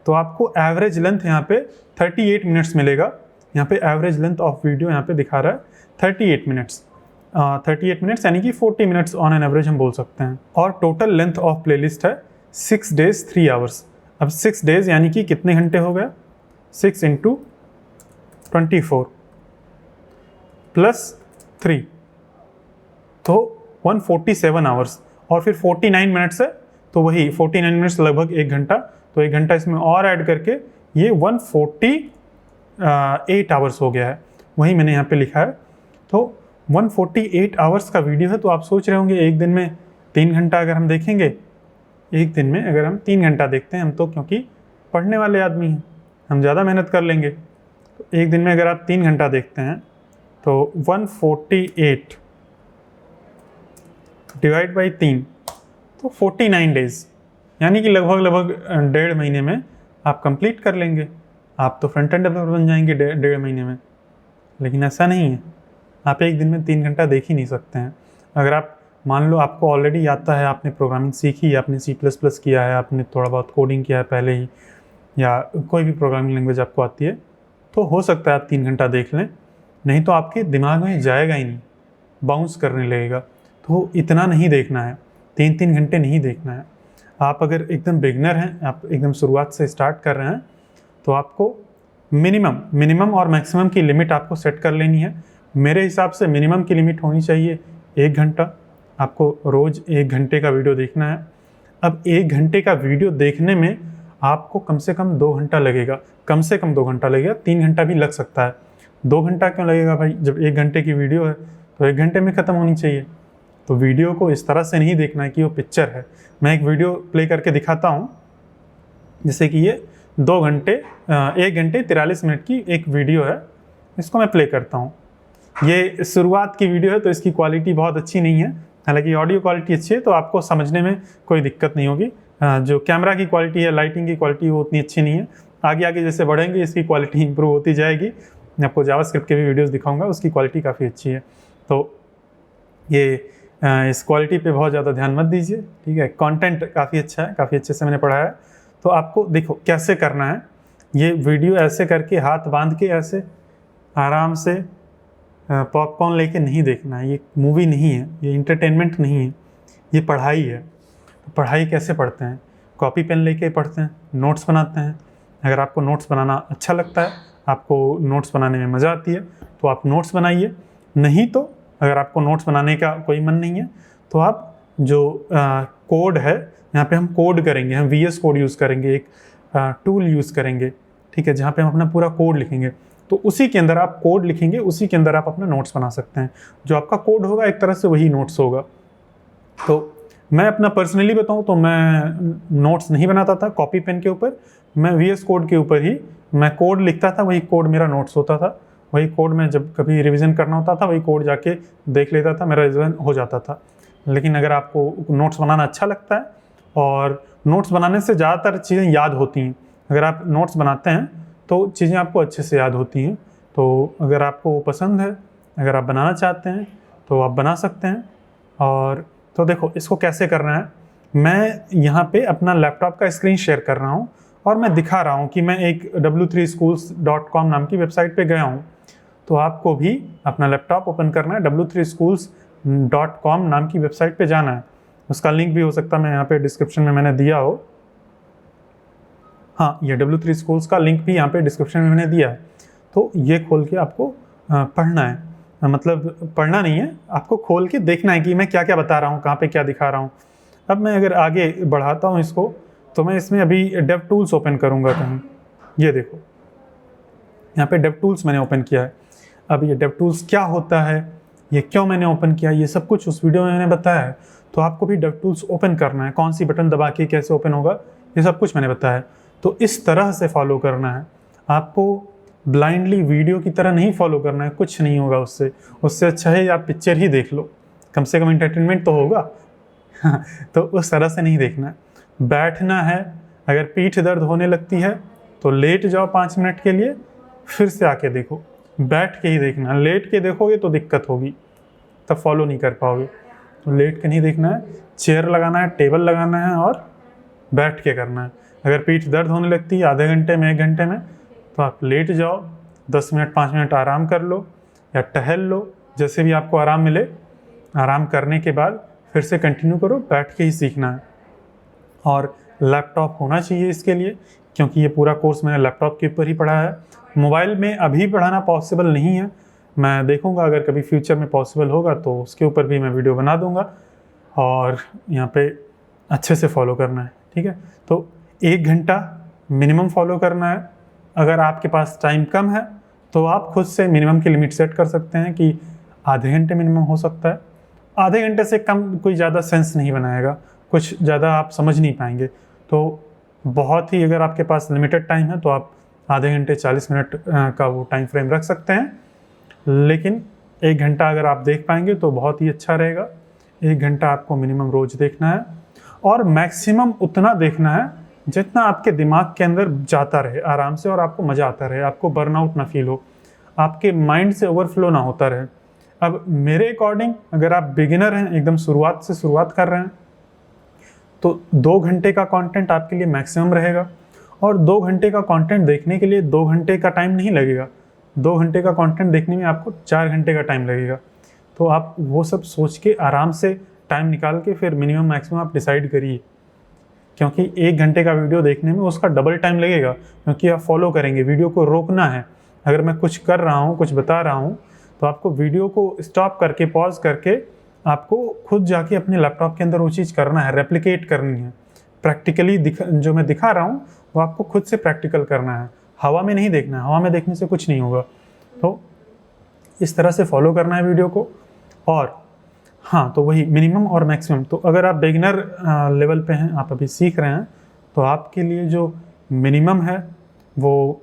तो आपको एवरेज लेंथ यहाँ पे 38 मिनट्स मिलेगा। यहाँ पे एवरेज लेंथ ऑफ वीडियो यहाँ पे दिखा रहा है 38 मिनट्स। 38 मिनट्स यानी कि 40 मिनट्स ऑन एन एवरेज हम बोल सकते हैं। और टोटल लेंथ ऑफ प्लेलिस्ट है 6 डेज 3 आवर्स। अब 6 डेज यानी कि कितने घंटे हो गए, 6 × 24 + 3 तो 147 आवर्स। और फिर 49 मिनट्स है, तो वही 49 मिनट्स लगभग 1 घंटा। तो 1 घंटा इसमें और ऐड करके ये 148 आवर्स हो गया है। वही मैंने यहाँ पे लिखा है। तो 148 आवर्स का वीडियो है। तो आप सोच रहे होंगे एक दिन में 3 घंटा अगर हम देखेंगे, एक दिन में अगर हम 3 घंटा देखते हैं, हम तो क्योंकि पढ़ने वाले आदमी हैं, हम ज़्यादा मेहनत कर लेंगे। तो एक दिन में अगर आप 3 घंटा देखते हैं तो 148 डिवाइड बाई 3 तो 49 डेज, यानी कि लगभग 1.5 महीने में आप कंप्लीट कर लेंगे। आप तो फ्रंट एंड डेवलपर बन जाएंगे 1.5 महीने में। लेकिन ऐसा नहीं है, आप एक दिन में 3 घंटा देख ही नहीं सकते हैं। अगर आप मान लो आपको ऑलरेडी आता है, आपने प्रोग्रामिंग सीखी है, आपने C++ किया है, आपने थोड़ा बहुत कोडिंग किया है पहले ही, या कोई भी प्रोग्रामिंग लैंग्वेज आपको आती है, तो हो सकता है आप 3 घंटा देख लें, नहीं तो आपके दिमाग में जाएगा ही नहीं, बाउंस करने लगेगा। तो इतना नहीं देखना है, 3-3 घंटे नहीं देखना है। आप अगर एकदम बिगनर हैं, आप एकदम शुरुआत से स्टार्ट कर रहे हैं, तो आपको मिनिमम और मैक्सिमम की लिमिट आपको सेट कर लेनी है। मेरे हिसाब से मिनिमम की लिमिट होनी चाहिए 1 घंटा। आपको रोज़ 1 घंटे का वीडियो देखना है। अब 1 घंटे का वीडियो देखने में आपको कम से कम 2 घंटा लगेगा, कम से कम 2 घंटा लगेगा, 3 घंटा भी लग सकता है। 2 घंटा क्यों लगेगा भाई? जब 1 घंटे की वीडियो है तो 1 घंटे में ख़त्म होनी चाहिए। तो वीडियो को इस तरह से नहीं देखना है कि वो पिक्चर है। मैं एक वीडियो प्ले करके दिखाता हूँ, जैसे कि ये 1 घंटे 43 मिनट की एक वीडियो है, इसको मैं प्ले करता हूँ। ये शुरुआत की वीडियो है तो इसकी क्वालिटी बहुत अच्छी नहीं है, हालांकि ऑडियो क्वालिटी अच्छी है तो आपको समझने में कोई दिक्कत नहीं होगी। जो कैमरा की क्वालिटी है, लाइटिंग की क्वालिटी, वो उतनी अच्छी नहीं है। आगे आगे जैसे बढ़ेंगे इसकी क्वालिटी इंप्रूव होती जाएगी। मैं आपको जावास्क्रिप्ट के भी वीडियोस दिखाऊंगा, उसकी क्वालिटी काफ़ी अच्छी है। तो ये इस क्वालिटी पे बहुत ज़्यादा ध्यान मत दीजिए, ठीक है। कंटेंट काफ़ी अच्छा है, काफ़ी अच्छे से मैंने पढ़ाया है। तो आपको देखो कैसे करना है। ये वीडियो ऐसे करके हाथ बांध के ऐसे आराम से पॉपकॉर्न लेके नहीं देखना है। ये मूवी नहीं है, ये इंटरटेनमेंट नहीं है, ये पढ़ाई है। तो पढ़ाई कैसे पढ़ते हैं? कॉपी पेन लेके पढ़ते हैं, नोट्स बनाते हैं। अगर आपको नोट्स बनाना अच्छा लगता है, आपको नोट्स बनाने में मज़ा आती है, तो आप नोट्स बनाइए। नहीं तो अगर आपको नोट्स बनाने का कोई मन नहीं है, तो आप जो कोड है, यहाँ पे हम कोड करेंगे, हम VS कोड यूज़ करेंगे, एक टूल यूज़ करेंगे, ठीक है, जहाँ पे हम अपना पूरा कोड लिखेंगे। तो उसी के अंदर आप कोड लिखेंगे, उसी के अंदर आप अपना नोट्स बना सकते हैं। जो आपका कोड होगा एक तरह से वही नोट्स होगा। तो मैं अपना पर्सनली बताऊँ तो मैं नोट्स नहीं बनाता था कॉपी पेन के ऊपर, मैं VS कोड के ऊपर ही मैं कोड लिखता था, वही कोड मेरा नोट्स होता था। वही कोड में जब कभी रिवीजन करना होता था, वही कोड जाके देख लेता था, मेरा रिवीजन हो जाता था। लेकिन अगर आपको नोट्स बनाना अच्छा लगता है, और नोट्स बनाने से ज़्यादातर चीज़ें याद होती हैं। अगर आप नोट्स बनाते हैं तो चीज़ें आपको अच्छे से याद होती हैं। तो अगर आपको पसंद है, अगर आप बनाना चाहते हैं तो आप बना सकते हैं। और तो देखो इसको कैसे करना है। मैं यहाँ पे अपना लैपटॉप का स्क्रीन शेयर कर रहा हूँ और मैं दिखा रहा हूँ कि मैं एक w3schools.com नाम की वेबसाइट पे गया हूँ। तो आपको भी अपना लैपटॉप ओपन करना है, w3schools.com नाम की वेबसाइट पे जाना है। उसका लिंक भी हो सकता है मैं यहाँ पे डिस्क्रिप्शन में मैंने दिया हो। हाँ, ये W3 Schools का लिंक भी यहाँ पे डिस्क्रिप्शन में मैंने दिया है। तो ये खोल के आपको पढ़ना है, मतलब पढ़ना नहीं है, आपको खोल के देखना है कि मैं क्या क्या बता रहा हूँ, कहाँ पे क्या दिखा रहा हूँ। अब मैं अगर आगे बढ़ाता हूँ इसको, तो मैं इसमें अभी DevTools ओपन करूँगा कहीं। ये देखो यहाँ पे DevTools मैंने ओपन किया है। अब ये DevTools क्या होता है, ये क्यों मैंने ओपन किया, ये सब कुछ उस वीडियो में मैंने बताया है। तो आपको भी DevTools ओपन करना है, कौन सी बटन दबा के कैसे ओपन होगा, ये सब कुछ मैंने बताया है। तो इस तरह से फॉलो करना है आपको, ब्लाइंडली वीडियो की तरह नहीं फॉलो करना है, कुछ नहीं होगा उससे। उससे अच्छा है आप पिक्चर ही देख लो, कम से कम एंटरटेनमेंट तो होगा। तो उस तरह से नहीं देखना है। बैठना है, अगर पीठ दर्द होने लगती है तो लेट जाओ 5 मिनट के लिए, फिर से आके देखो। बैठ के ही देखना है, लेट के देखोगे तो दिक्कत होगी, तब फॉलो नहीं कर पाओगे। तो लेट के नहीं देखना है, चेयर लगाना है, टेबल लगाना है और बैठ के करना है। अगर पीठ दर्द होने लगती है आधे घंटे में 1 घंटे में, तो आप लेट जाओ, 10 मिनट 5 मिनट आराम कर लो या टहल लो, जैसे भी आपको आराम मिले। आराम करने के बाद फिर से कंटिन्यू करो, बैठ के ही सीखना है। और लैपटॉप होना चाहिए इसके लिए, क्योंकि ये पूरा कोर्स मैंने लैपटॉप के ऊपर ही पढ़ा है। मोबाइल में अभी पढ़ाना पॉसिबल नहीं है, मैं देखूंगा अगर कभी फ्यूचर में पॉसिबल होगा तो उसके ऊपर भी मैं वीडियो बना दूंगा। और यहाँ पे अच्छे से फॉलो करना है, ठीक है। तो 1 घंटा मिनिमम फॉलो करना है। अगर आपके पास टाइम कम है तो आप खुद से मिनिमम की लिमिट सेट कर सकते हैं कि आधे घंटे मिनिमम हो सकता है। आधे घंटे से कम कोई ज़्यादा सेंस नहीं बनाएगा, कुछ ज़्यादा आप समझ नहीं पाएंगे। तो बहुत ही अगर आपके पास लिमिटेड टाइम है तो आप आधे घंटे 40 मिनट का वो टाइम फ्रेम रख सकते हैं। लेकिन 1 घंटा अगर आप देख पाएंगे तो बहुत ही अच्छा रहेगा। 1 घंटा आपको मिनिमम रोज़ देखना है, और मैक्सिमम उतना देखना है जितना आपके दिमाग के अंदर जाता रहे आराम से, और आपको मज़ा आता रहे, आपको बर्नआउट ना फील हो, आपके माइंड से ओवरफ्लो ना होता रहे। अब मेरे अकॉर्डिंग अगर आप बिगिनर हैं, एकदम शुरुआत से शुरुआत कर रहे हैं, तो 2 घंटे का कंटेंट आपके लिए मैक्सिमम रहेगा। और 2 घंटे का कंटेंट देखने के लिए 2 घंटे का टाइम नहीं लगेगा, 2 घंटे का कंटेंट देखने में आपको 4 घंटे का टाइम लगेगा। तो आप वो सब सोच के आराम से टाइम निकाल के फिर मिनिमम मैक्सिमम आप डिसाइड करिए, क्योंकि 1 घंटे का वीडियो देखने में उसका डबल टाइम लगेगा, क्योंकि आप फॉलो करेंगे, वीडियो को रोकना है। अगर मैं कुछ कर रहा हूँ, कुछ बता रहा हूँ, तो आपको वीडियो को स्टॉप करके, पॉज करके आपको खुद जाके अपने लैपटॉप के अंदर वो चीज़ करना है, रेप्लिकेट करनी है। प्रैक्टिकली जो मैं दिखा रहा हूँ वो आपको खुद से प्रैक्टिकल करना है, हवा में नहीं देखना है, हवा में देखने से कुछ नहीं होगा। तो इस तरह से फॉलो करना है वीडियो को। और हाँ, तो वही मिनिमम और मैक्सिमम। तो अगर आप बिगिनर लेवल पे हैं, आप अभी सीख रहे हैं, तो आपके लिए जो मिनिमम है वो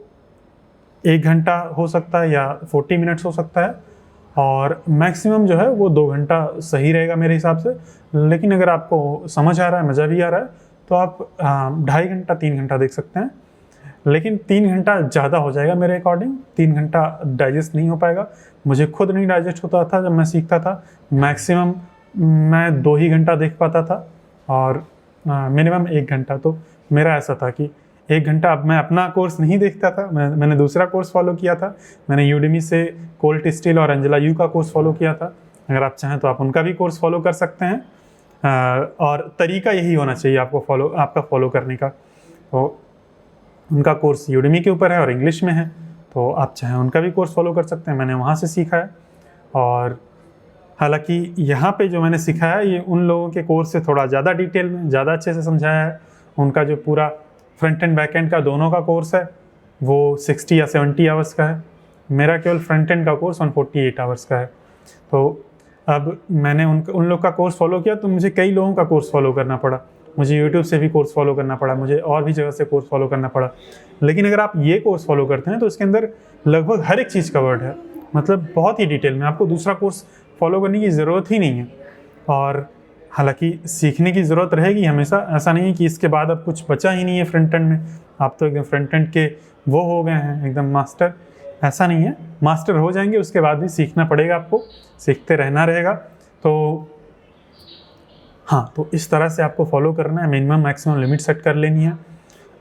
1 घंटा हो सकता है या 40 मिनट्स हो सकता है, और मैक्सिमम जो है वो 2 घंटा सही रहेगा मेरे हिसाब से। लेकिन अगर आपको समझ आ रहा है, मज़ा भी आ रहा है, तो आप 2.5 घंटा 3 घंटा देख सकते हैं। लेकिन 3 घंटा ज़्यादा हो जाएगा मेरे अकॉर्डिंग, 3 घंटा डाइजेस्ट नहीं हो पाएगा। मुझे खुद नहीं डाइजेस्ट होता था जब मैं सीखता था। मैक्सिमम मैं 2 ही घंटा देख पाता था, और मिनिमम 1 घंटा। तो मेरा ऐसा था कि 1 घंटा। अब मैं अपना कोर्स नहीं देखता था, मैंने दूसरा कोर्स फॉलो किया था। मैंने यूडेमी से कोल्ट स्टील और एंजेला यू का कोर्स फॉलो किया था। अगर आप चाहें तो आप उनका भी कोर्स फॉलो कर सकते हैं, और तरीका यही होना चाहिए आपका फॉलो करने का। तो उनका कोर्स यूडेमी के ऊपर है और इंग्लिश में है, तो आप चाहें उनका भी कोर्स फॉलो कर सकते हैं। मैंने वहाँ से सीखा है। और हालांकि यहाँ पे जो मैंने सिखाया है ये उन लोगों के कोर्स से थोड़ा ज़्यादा डिटेल में, ज़्यादा अच्छे से समझाया है। उनका जो पूरा फ्रंट एंड बैक एंड का दोनों का कोर्स है वो 60 या 70 आवर्स का है। मेरा केवल फ्रंट एंड का कोर्स 148 आवर्स का है। तो अब मैंने उन लोग का कोर्स फॉलो किया, तो मुझे कई लोगों का कोर्स फॉलो करना पड़ा। मुझे यूट्यूब से भी कोर्स फॉलो करना पड़ा, मुझे और भी जगह से कोर्स फॉलो करना पड़ा। लेकिन अगर आप ये कोर्स फॉलो करते हैं तो इसके अंदर लगभग हर एक चीज़ कवर्ड है, मतलब बहुत ही डिटेल में। आपको दूसरा कोर्स फॉलो करने की ज़रूरत ही नहीं है। और हालांकि सीखने की ज़रूरत रहेगी हमेशा, ऐसा नहीं है कि इसके बाद अब कुछ बचा ही नहीं है फ्रंट एंड में, आप तो एकदम फ्रंट एंड के वो हो गए हैं एकदम मास्टर। ऐसा नहीं है, मास्टर हो जाएंगे उसके बाद भी सीखना पड़ेगा, आपको सीखते रहना रहेगा। तो हाँ, तो इस तरह से आपको फॉलो करना है। मिनिमम मैक्सिमम लिमिट सेट कर लेनी है।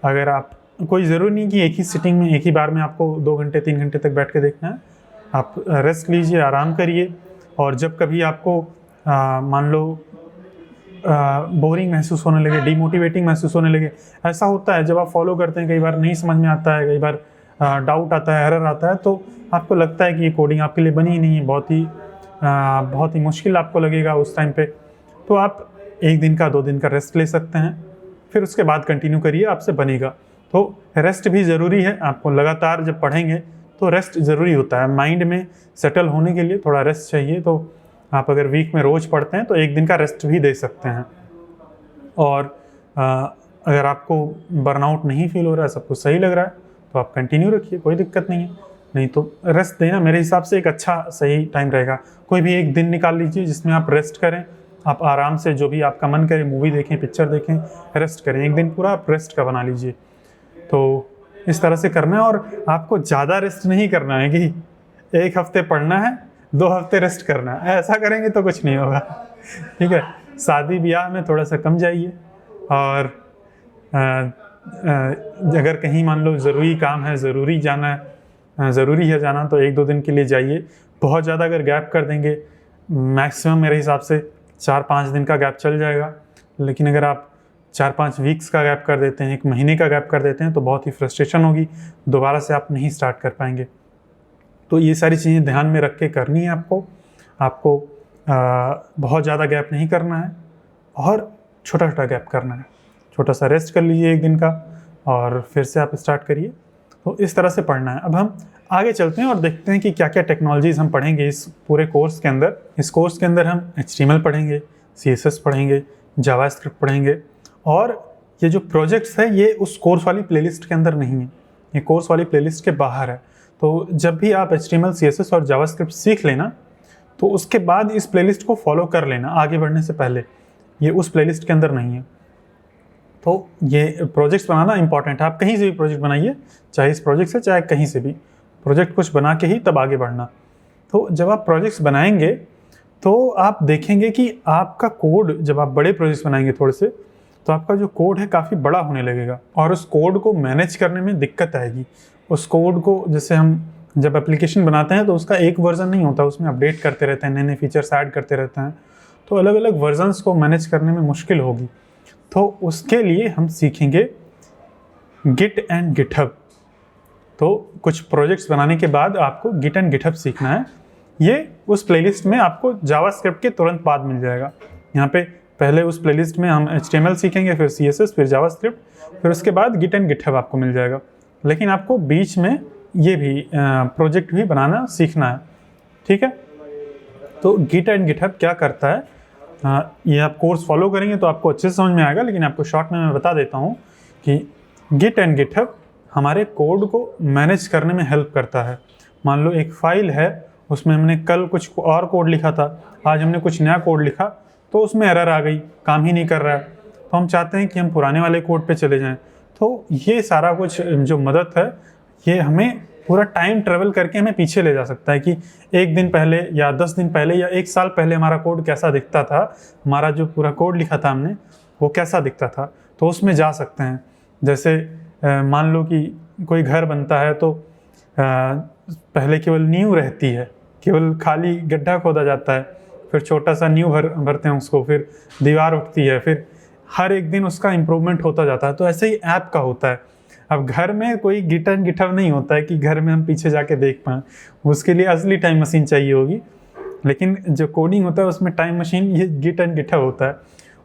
अगर आप, कोई ज़रूरी नहीं कि एक ही सिटिंग में, एक ही बार में आपको 2 घंटे 3 घंटे तक बैठ के देखना है। आप रेस्ट लीजिए, आराम करिए। और जब कभी आपको मान लो बोरिंग महसूस होने लगे, डीमोटिवेटिंग महसूस होने लगे, ऐसा होता है जब आप फॉलो करते हैं, कई बार नहीं समझ में आता है, कई बार डाउट आता है, एरर आता है, तो आपको लगता है कि ये कोडिंग आपके लिए बनी ही नहीं है, बहुत ही मुश्किल आपको लगेगा उस टाइम पे। तो आप 1 दिन का 2 दिन का रेस्ट ले सकते हैं, फिर उसके बाद कंटिन्यू करिए, आपसे बनेगा। तो रेस्ट भी ज़रूरी है। आपको लगातार जब पढ़ेंगे तो रेस्ट ज़रूरी होता है। माइंड में सेटल होने के लिए थोड़ा रेस्ट चाहिए। तो आप अगर वीक में रोज़ पढ़ते हैं तो 1 दिन का रेस्ट भी दे सकते हैं। और अगर आपको बर्नआउट नहीं फील हो रहा है, सब कुछ सही लग रहा है, तो आप कंटिन्यू रखिए, कोई दिक्कत नहीं है। नहीं तो रेस्ट देना मेरे हिसाब से एक अच्छा सही टाइम रहेगा। कोई भी एक दिन निकाल लीजिए जिसमें आप रेस्ट करें, आप आराम से जो भी आपका मन करे, मूवी देखें, पिक्चर देखें, रेस्ट करें। एक दिन पूरा आप रेस्ट का बना लीजिए। तो इस तरह से करना है। और आपको ज़्यादा रेस्ट नहीं करना है कि 1 हफ्ते पढ़ना है, 2 हफ्ते रेस्ट करना है, ऐसा करेंगे तो कुछ नहीं होगा। ठीक है, शादी ब्याह में थोड़ा सा कम जाइए। और अगर कहीं मान लो ज़रूरी काम है, ज़रूरी है जाना, तो 1-2 दिन के लिए जाइए। बहुत ज़्यादा अगर गैप कर देंगे, मैक्सिमम मेरे हिसाब से 4-5 दिन का गैप चल जाएगा। लेकिन अगर आप 4-5 वीक्स का गैप कर देते हैं, 1 महीने का गैप कर देते हैं, तो बहुत ही फ्रस्ट्रेशन होगी, दोबारा से आप नहीं स्टार्ट कर पाएंगे। तो ये सारी चीज़ें ध्यान में रख के करनी है आपको बहुत ज़्यादा गैप नहीं करना है, और छोटा छोटा गैप करना है। छोटा सा रेस्ट कर लीजिए 1 दिन का, और फिर से आप स्टार्ट करिए। तो इस तरह से पढ़ना है। अब हम आगे चलते हैं और देखते हैं कि क्या क्या टेक्नोलॉजीज़ हम पढ़ेंगे इस पूरे कोर्स के अंदर। इस कोर्स के अंदर हम HTML पढ़ेंगे, CSS पढ़ेंगे, जावास्क्रिप्ट पढ़ेंगे। और ये जो प्रोजेक्ट्स है ये उस कोर्स वाली प्लेलिस्ट के अंदर नहीं है, ये कोर्स वाली प्लेलिस्ट के बाहर है। तो जब भी आप HTML, CSS और जावास्क्रिप्ट सीख लेना, तो उसके बाद इस प्लेलिस्ट को फॉलो कर लेना आगे बढ़ने से पहले। ये उस प्लेलिस्ट के अंदर नहीं है। तो ये प्रोजेक्ट्स बनाना इंपॉर्टेंट है। आप कहीं से भी प्रोजेक्ट बनाइए, चाहे इस प्रोजेक्ट से, चाहे कहीं से भी प्रोजेक्ट कुछ बना के ही तब आगे बढ़ना। तो जब आप प्रोजेक्ट्स बनाएंगे तो आप देखेंगे कि आपका कोड, जब आप बड़े प्रोजेक्ट्स बनाएंगे थोड़े से, तो आपका जो कोड है काफ़ी बड़ा होने लगेगा और उस कोड को मैनेज करने में दिक्कत आएगी। उस कोड को, जैसे हम जब एप्लीकेशन बनाते हैं तो उसका एक वर्जन नहीं होता, उसमें अपडेट करते रहते हैं, नए नए फीचर्स ऐड करते रहते हैं, तो अलग अलग वर्जन्स को मैनेज करने में मुश्किल होगी। तो उसके लिए हम सीखेंगे गिट एंड गिटहब। तो कुछ प्रोजेक्ट्स बनाने के बाद आपको गिट एंड गिटहब सीखना है। ये उस प्लेलिस्ट में आपको जावास्क्रिप्ट के तुरंत बाद मिल जाएगा। यहाँ पे पहले उस प्लेलिस्ट में हम HTML सीखेंगे, फिर CSS, फिर जावास्क्रिप्ट, फिर उसके बाद गिट एंड गिटहब आपको मिल जाएगा। लेकिन आपको बीच में ये भी प्रोजेक्ट भी बनाना सीखना है, ठीक है। तो गिट एंड गिटहब क्या करता है, ये आप कोर्स फॉलो करेंगे तो आपको अच्छे से समझ में आएगा, लेकिन आपको शॉर्ट में मैं बता देता हूँ कि गिट एंड गिटहब हमारे कोड को मैनेज करने में हेल्प करता है। मान लो एक फाइल है, उसमें हमने कल कुछ और कोड लिखा था, आज हमने कुछ नया कोड लिखा, तो उसमें एरर आ गई, काम ही नहीं कर रहा है, तो हम चाहते हैं कि हम पुराने वाले कोड पे चले जाएं। तो ये सारा कुछ जो मदद है, ये हमें पूरा टाइम ट्रेवल करके हमें पीछे ले जा सकता है कि एक दिन पहले या 10 दिन पहले या एक साल पहले हमारा कोड कैसा दिखता था, हमारा जो पूरा कोड लिखा था हमने वो कैसा दिखता था, तो उसमें जा सकते हैं। जैसे मान लो कि कोई घर बनता है तो पहले केवल नींव रहती है, केवल खाली गड्ढा खोदा जाता है, फिर छोटा सा नींव भरते हैं उसको, फिर दीवार उठती है, फिर हर एक दिन उसका इम्प्रूवमेंट होता जाता है। तो ऐसे ही ऐप का होता है। अब घर में कोई गिट एंड गिटहब नहीं होता है कि घर में हम पीछे जाके देख पाएँ, उसके लिए असली टाइम मशीन चाहिए होगी। लेकिन जो कोडिंग होता है उसमें टाइम मशीन ये गिट एंड गिटहब होता है।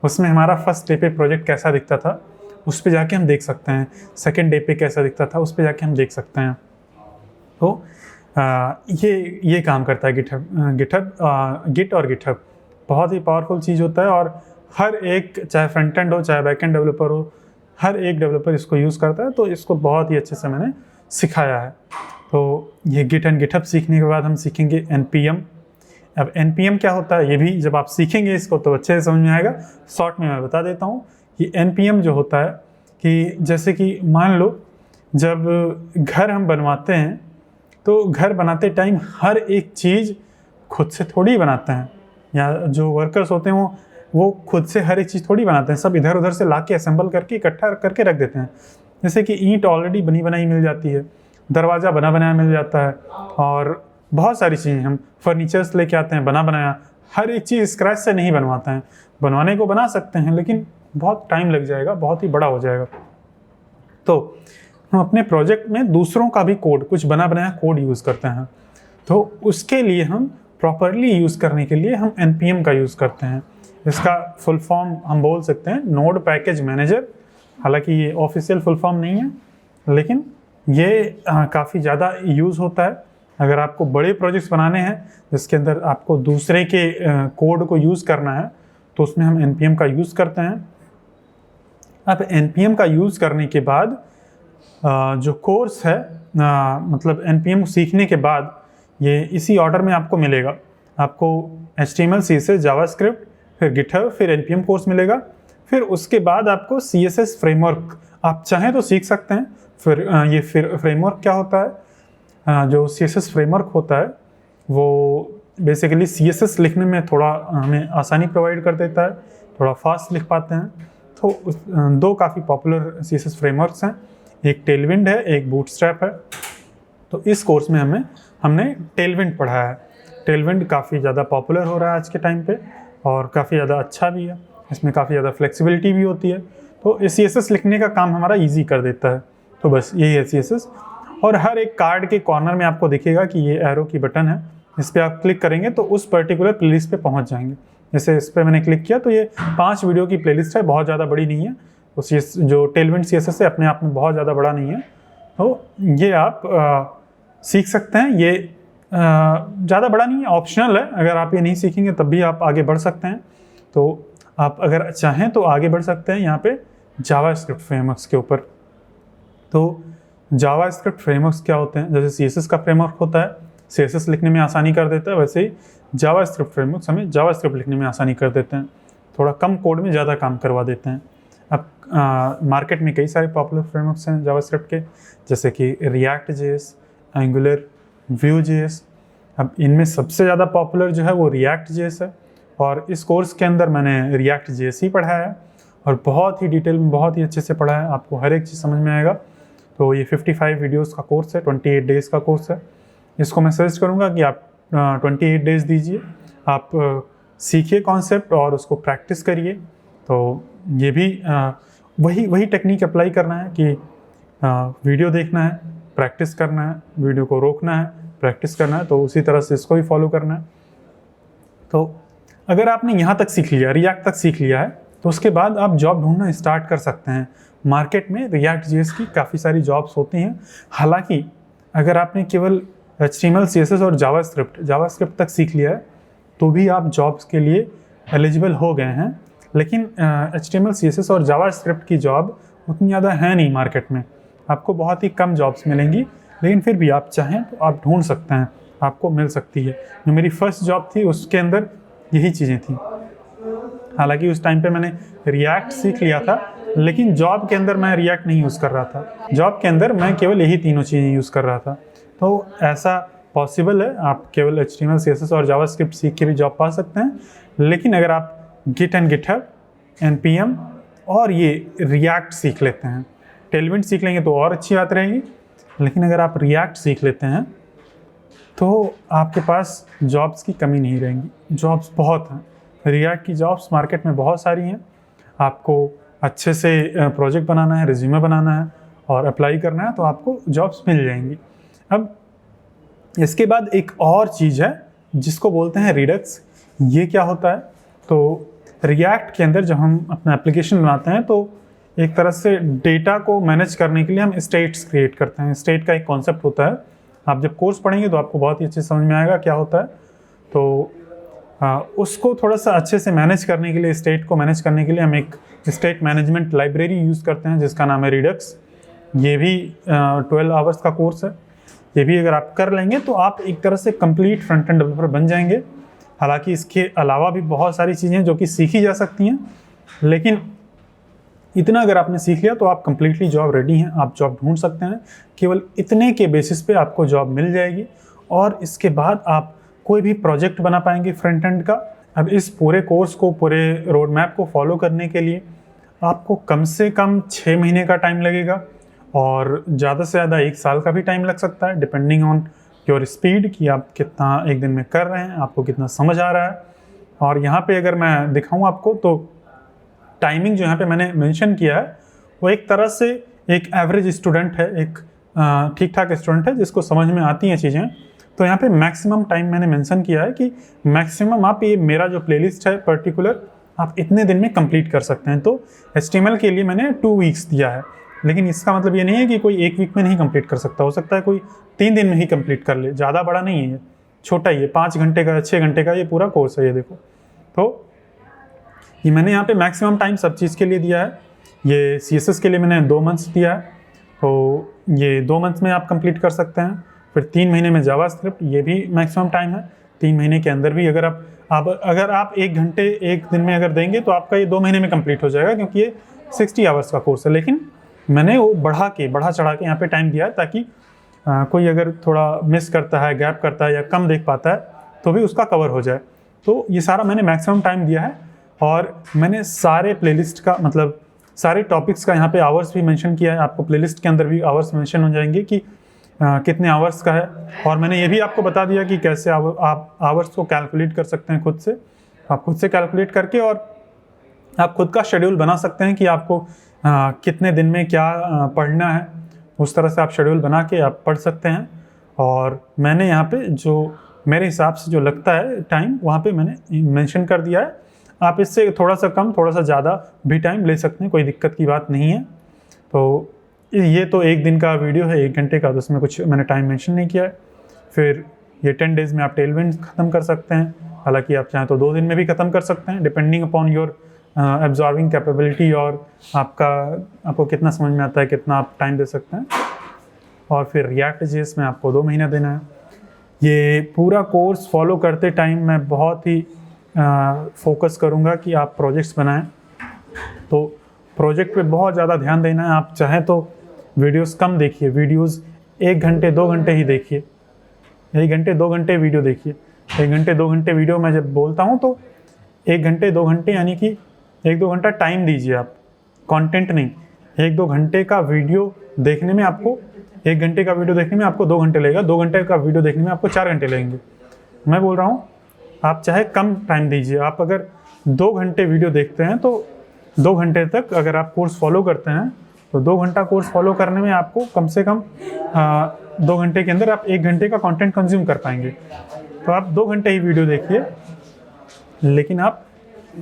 उसमें हमारा फर्स्ट डे पे प्रोजेक्ट कैसा दिखता था उस पे जाके हम देख सकते हैं, सेकेंड डे पे कैसा दिखता था उस पे जाके हम देख सकते हैं। तो ये काम करता है गिट और गिटहब बहुत ही पावरफुल चीज़ होता है, और हर एक, चाहे फ्रंट एंड हो चाहे बैक एंड डेवलपर हो, हर एक डेवलपर इसको यूज़ करता है। तो इसको बहुत ही अच्छे से मैंने सिखाया है। तो ये गिट एंड गिटहब सीखने के बाद हम सीखेंगे NPM। अब NPM क्या होता है, ये भी जब आप सीखेंगे इसको तो अच्छे से समझ में आएगा। शॉर्ट में मैं बता देता हूँ कि NPM जो होता है कि जैसे कि मान लो जब घर हम बनवाते हैं तो घर बनाते टाइम हर एक चीज़ खुद से थोड़ी बनाते हैं, या जो वर्कर्स होते हैं वो खुद से हर एक चीज़ थोड़ी बनाते हैं, सब इधर उधर से ला के असेंबल करके इकट्ठा करके रख देते हैं। जैसे कि ईंट ऑलरेडी बनी बनाई मिल जाती है, दरवाज़ा बना बनाया मिल जाता है, और बहुत सारी चीज़ें हम फर्नीचर्स लेके आते हैं बना बनाया। हर एक चीज़ स्क्रैच से नहीं बनवाते हैं, बनवाने को बना सकते हैं लेकिन बहुत टाइम लग जाएगा, बहुत ही बड़ा हो जाएगा। तो हम अपने प्रोजेक्ट में दूसरों का भी कोड, कुछ बना बनाया कोड यूज़ करते हैं। तो उसके लिए हम प्रॉपरली यूज़ करने के लिए हम NPM का यूज़ करते हैं। इसका फुल फॉर्म हम बोल सकते हैं नोड पैकेज मैनेजर। हालांकि ये ऑफिशियल फुल फॉर्म नहीं है, लेकिन ये काफ़ी ज़्यादा यूज़ होता है। अगर आपको बड़े प्रोजेक्ट्स बनाने हैं जिसके अंदर आपको दूसरे के कोड को यूज़ करना है तो उसमें हम NPM का यूज़ करते हैं। अब NPM का यूज़ करने के बाद जो कोर्स है, मतलब NPM सीखने के बाद ये इसी ऑर्डर में आपको मिलेगा। आपको HTML, CSS, जावास्क्रिप्ट, फिर गिटहब, फिर NPM कोर्स मिलेगा। फिर उसके बाद आपको CSS फ्रेमवर्क आप चाहें तो सीख सकते हैं। फिर फ्रेमवर्क क्या होता है, जो CSS फ्रेमवर्क होता है वो बेसिकली CSS लिखने में थोड़ा हमें आसानी प्रोवाइड कर देता है, थोड़ा फास्ट लिख पाते हैं। तो दो काफ़ी पॉपुलर CSS फ्रेमवर्क्स हैं, एक टेलविंड है, एक बूटस्ट्रैप है। तो इस कोर्स में हमने टेलविंड पढ़ा है। टेलविंड काफ़ी ज़्यादा पॉपुलर हो रहा है आज के टाइम पे, और काफ़ी ज़्यादा अच्छा भी है, इसमें काफ़ी ज़्यादा फ्लेक्सिबिलिटी भी होती है। तो CSS लिखने का काम हमारा ईजी कर देता है। तो बस यही है CSS। और हर एक कार्ड के कॉर्नर में आपको दिखेगा कि ये एरो की बटन है, इस पर आप क्लिक करेंगे तो उस पर्टिकुलर प्लेलिस्ट पे पहुंच जाएंगे। जैसे इस पर मैंने क्लिक किया तो ये 5 वीडियो की प्लेलिस्ट है, बहुत ज़्यादा बड़ी नहीं है। तो जो टेलविंड CSS है अपने आप में बहुत ज़्यादा बड़ा नहीं है, तो ये आप सीख सकते हैं। ये ज़्यादा बड़ा नहीं है, ऑप्शनल है। अगर आप ये नहीं सीखेंगे तब भी आप आगे बढ़ सकते हैं। तो आप अगर चाहें तो आगे बढ़ सकते हैं यहाँ पे जावास्क्रिप्ट फ्रेमवर्क्स के ऊपर। तो जावास्क्रिप्ट फ्रेमवर्क्स क्या होते हैं, जैसे CSS का फ्रेमवर्क होता है, CSS लिखने में आसानी कर देता है, वैसे ही जावास्क्रिप्ट फ्रेमवर्क्स हमें जावास्क्रिप्ट लिखने में आसानी कर देते हैं। थोड़ा कम कोड में ज़्यादा काम करवा देते हैं। अब मार्केट में कई सारे पॉपुलर फ्रेमवर्क्स हैं जावास्क्रिप्ट के, जैसे कि React.js, Angular, Vue.js, अब इनमें सबसे ज़्यादा पॉपुलर जो है वो रिएक्ट जेएस है, और इस कोर्स के अंदर मैंने रिएक्ट जेएस ही पढ़ाया है और बहुत ही डिटेल में बहुत ही अच्छे से पढ़ा है, आपको हर एक चीज़ समझ में आएगा। तो ये 55 वीडियोस का कोर्स है, 28 डेज़ का कोर्स है। इसको मैं सजेस्ट करूँगा कि आप 28 डेज़ दीजिए, आप सीखिए कॉन्सेप्ट और उसको प्रैक्टिस करिए। तो ये भी वही टेक्निक अप्लाई करना है कि वीडियो देखना है, प्रैक्टिस करना है, वीडियो को रोकना है, प्रैक्टिस करना है, तो उसी तरह से इसको भी फॉलो करना है। तो अगर आपने यहाँ तक सीख लिया, रिएक्ट तक सीख लिया है, तो उसके बाद आप जॉब ढूंढना स्टार्ट कर सकते हैं। मार्केट में रिएक्ट जेएस की काफ़ी सारी जॉब्स होती हैं। हालांकि अगर आपने केवल HTML, CSS और जावास्क्रिप्ट तक सीख लिया है तो भी आप जॉब्स के लिए एलिजिबल हो गए हैं, लेकिन HTML, CSS और जावास्क्रिप्ट की जॉब उतनी ज़्यादा है नहीं मार्केट में, आपको बहुत ही कम जॉब्स मिलेंगी। लेकिन फिर भी आप चाहें तो आप ढूंढ सकते हैं, आपको मिल सकती है। जो मेरी फर्स्ट जॉब थी उसके अंदर यही चीज़ें थी। हालांकि उस टाइम पे मैंने रिएक्ट सीख लिया था, लेकिन जॉब के अंदर मैं रिएक्ट नहीं यूज़ कर रहा था। जॉब के अंदर मैं केवल यही तीनों चीज़ें यूज़ कर रहा था। तो ऐसा पॉसिबल है, आप केवल HTML, CSS और जावास्क्रिप्ट सीख के भी जॉब पा सकते हैं। लेकिन अगर आप गिट एंड गिटहब, NPM और ये रिएक्ट सीख लेते हैं, टेलविंड सीख लेंगे तो और अच्छी बात रहेगी। लेकिन अगर आप रिएक्ट सीख लेते हैं तो आपके पास जॉब्स की कमी नहीं रहेंगी। जॉब्स बहुत हैं, रिएक्ट की जॉब्स मार्केट में बहुत सारी हैं। आपको अच्छे से प्रोजेक्ट बनाना है, रिज्यूमे बनाना है और अप्लाई करना है, तो आपको जॉब्स मिल जाएंगी। अब इसके बाद एक और चीज़ है जिसको बोलते हैं रिडक्स। ये क्या होता है? तो रिएक्ट के अंदर जब हम अपना एप्लीकेशन बनाते हैं तो एक तरह से डेटा को मैनेज करने के लिए हम स्टेट्स क्रिएट करते हैं। स्टेट का एक कॉन्सेप्ट होता है, आप जब कोर्स पढ़ेंगे तो आपको बहुत ही अच्छे समझ में आएगा क्या होता है। तो उसको थोड़ा सा अच्छे से मैनेज करने के लिए, स्टेट को मैनेज करने के लिए हम एक स्टेट मैनेजमेंट लाइब्रेरी यूज़ करते हैं जिसका नाम है रिडक्स। ये भी 12 आवर्स का कोर्स है। ये भी अगर आप कर लेंगे तो आप एक तरह से कंप्लीट फ्रंट एंड डेवलपर बन जाएंगे। हालांकि इसके अलावा भी बहुत सारी चीज़ें जो कि सीखी जा सकती हैं, लेकिन इतना अगर आपने सीख लिया तो आप कंप्लीटली जॉब रेडी हैं, आप जॉब ढूंढ सकते हैं। केवल इतने के बेसिस पे आपको जॉब मिल जाएगी और इसके बाद आप कोई भी प्रोजेक्ट बना पाएंगे फ्रंट एंड का। अब इस पूरे कोर्स को, पूरे रोड मैप को फॉलो करने के लिए आपको कम से कम 6 महीने का टाइम लगेगा और ज़्यादा से ज़्यादा 1 साल का भी टाइम लग सकता है, डिपेंडिंग ऑन योर स्पीड कि आप कितना एक दिन में कर रहे हैं, आपको कितना समझ आ रहा है। और यहाँ पे अगर मैं दिखाऊँ आपको तो टाइमिंग जो यहाँ पे मैंने मेंशन किया है वो एक तरह से एक एवरेज स्टूडेंट है, एक ठीक ठाक स्टूडेंट है जिसको समझ में आती हैं चीज़ें। तो यहाँ पे मैक्सिमम टाइम मैंने मेंशन किया है कि मैक्सिमम आप ये मेरा जो प्लेलिस्ट है पर्टिकुलर आप इतने दिन में कंप्लीट कर सकते हैं। तो HTML के लिए मैंने 2 वीक्स दिया है, लेकिन इसका मतलब ये नहीं है कि कोई 1 वीक में नहीं कंप्लीट कर सकता। हो सकता है कोई 3 दिन में ही कंप्लीट कर ले, ज़्यादा बड़ा नहीं है ये, छोटा ही है, 5 घंटे का 6 घंटे का ये पूरा कोर्स है। ये देखो, तो ये मैंने यहाँ पे मैक्सिमम टाइम सब चीज़ के लिए दिया है। ये CSS के लिए मैंने 2 मंथ्स दिया है, तो ये 2 मंथ्स में आप कंप्लीट कर सकते हैं। फिर 3 महीने में जावास्क्रिप्ट, ये भी मैक्सिमम टाइम है। 3 महीने के अंदर भी अगर आप 1 घंटे 1 दिन में अगर देंगे तो आपका ये 2 महीने में कंप्लीट हो जाएगा, क्योंकि ये 60 आवर्स का कोर्स है। लेकिन मैंने वो बढ़ा चढ़ा के यहाँ पे टाइम दिया है ताकि कोई अगर थोड़ा मिस करता है, गैप करता है या कम देख पाता है तो भी उसका कवर हो जाए। तो ये सारा मैंने मैक्सिमम टाइम दिया है और मैंने सारे प्लेलिस्ट का, मतलब सारे टॉपिक्स का यहाँ पे आवर्स भी मेंशन किया है। आपको प्लेलिस्ट के अंदर भी आवर्स मेंशन हो जाएंगे कि कितने आवर्स का है। और मैंने ये भी आपको बता दिया कि कैसे आप आवर्स को कैलकुलेट कर सकते हैं खुद से। आप खुद से कैलकुलेट करके और आप खुद का शेड्यूल बना सकते हैं कि आपको कितने दिन में क्या पढ़ना है। उस तरह से आप शेड्यूल बना के आप पढ़ सकते हैं। और मैंने यहाँ पे जो मेरे हिसाब से जो लगता है टाइम, वहाँ पे मैंने मेंशन कर दिया है। आप इससे थोड़ा सा कम, थोड़ा सा ज़्यादा भी टाइम ले सकते हैं, कोई दिक्कत की बात नहीं है। तो ये तो 1 दिन का वीडियो है, 1 घंटे का, तो उसमें कुछ मैंने टाइम मेंशन नहीं किया है। फिर ये 10 डेज़ में आप टेलविंड ख़त्म कर सकते हैं। हालांकि आप चाहें तो 2 दिन में भी ख़त्म कर सकते हैं, depending upon your absorbing capability और आपको कितना समझ में आता है, कितना आप टाइम दे सकते हैं। और फिर रिएक्ट जेएस में आपको 2 महीना देना है। ये पूरा कोर्स फॉलो करते टाइम मैं बहुत ही फोकस करूँगा कि आप प्रोजेक्ट्स बनाएं। तो प्रोजेक्ट पे बहुत ज़्यादा ध्यान देना है। आप चाहें तो वीडियोस कम देखिए, वीडियोस 1 घंटे 2 घंटे ही देखिए। 1 घंटे 2 घंटे वीडियो देखिए। 1 घंटे 2 घंटे वीडियो मैं जब बोलता हूँ तो 1 घंटे 2 घंटे यानी कि 1-2 घंटा टाइम दीजिए आप, कंटेंट नहीं। 1-2 घंटे का वीडियो देखने में आपको 1 घंटे का वीडियो देखने में आपको 2 घंटे लगेगा, 2 घंटे का वीडियो देखने में आपको 4 घंटे लगेंगे। मैं बोल रहा हूँ आप चाहे कम टाइम दीजिए, आप अगर 2 घंटे वीडियो देखते हैं तो 2 घंटे तक अगर आप कोर्स फॉलो करते हैं तो 2 घंटा कोर्स फॉलो करने में आपको कम से कम 2 घंटे के अंदर आप 1 घंटे का कंटेंट कंज्यूम कर पाएंगे। तो आप 2 घंटे ही वीडियो देखिए, लेकिन आप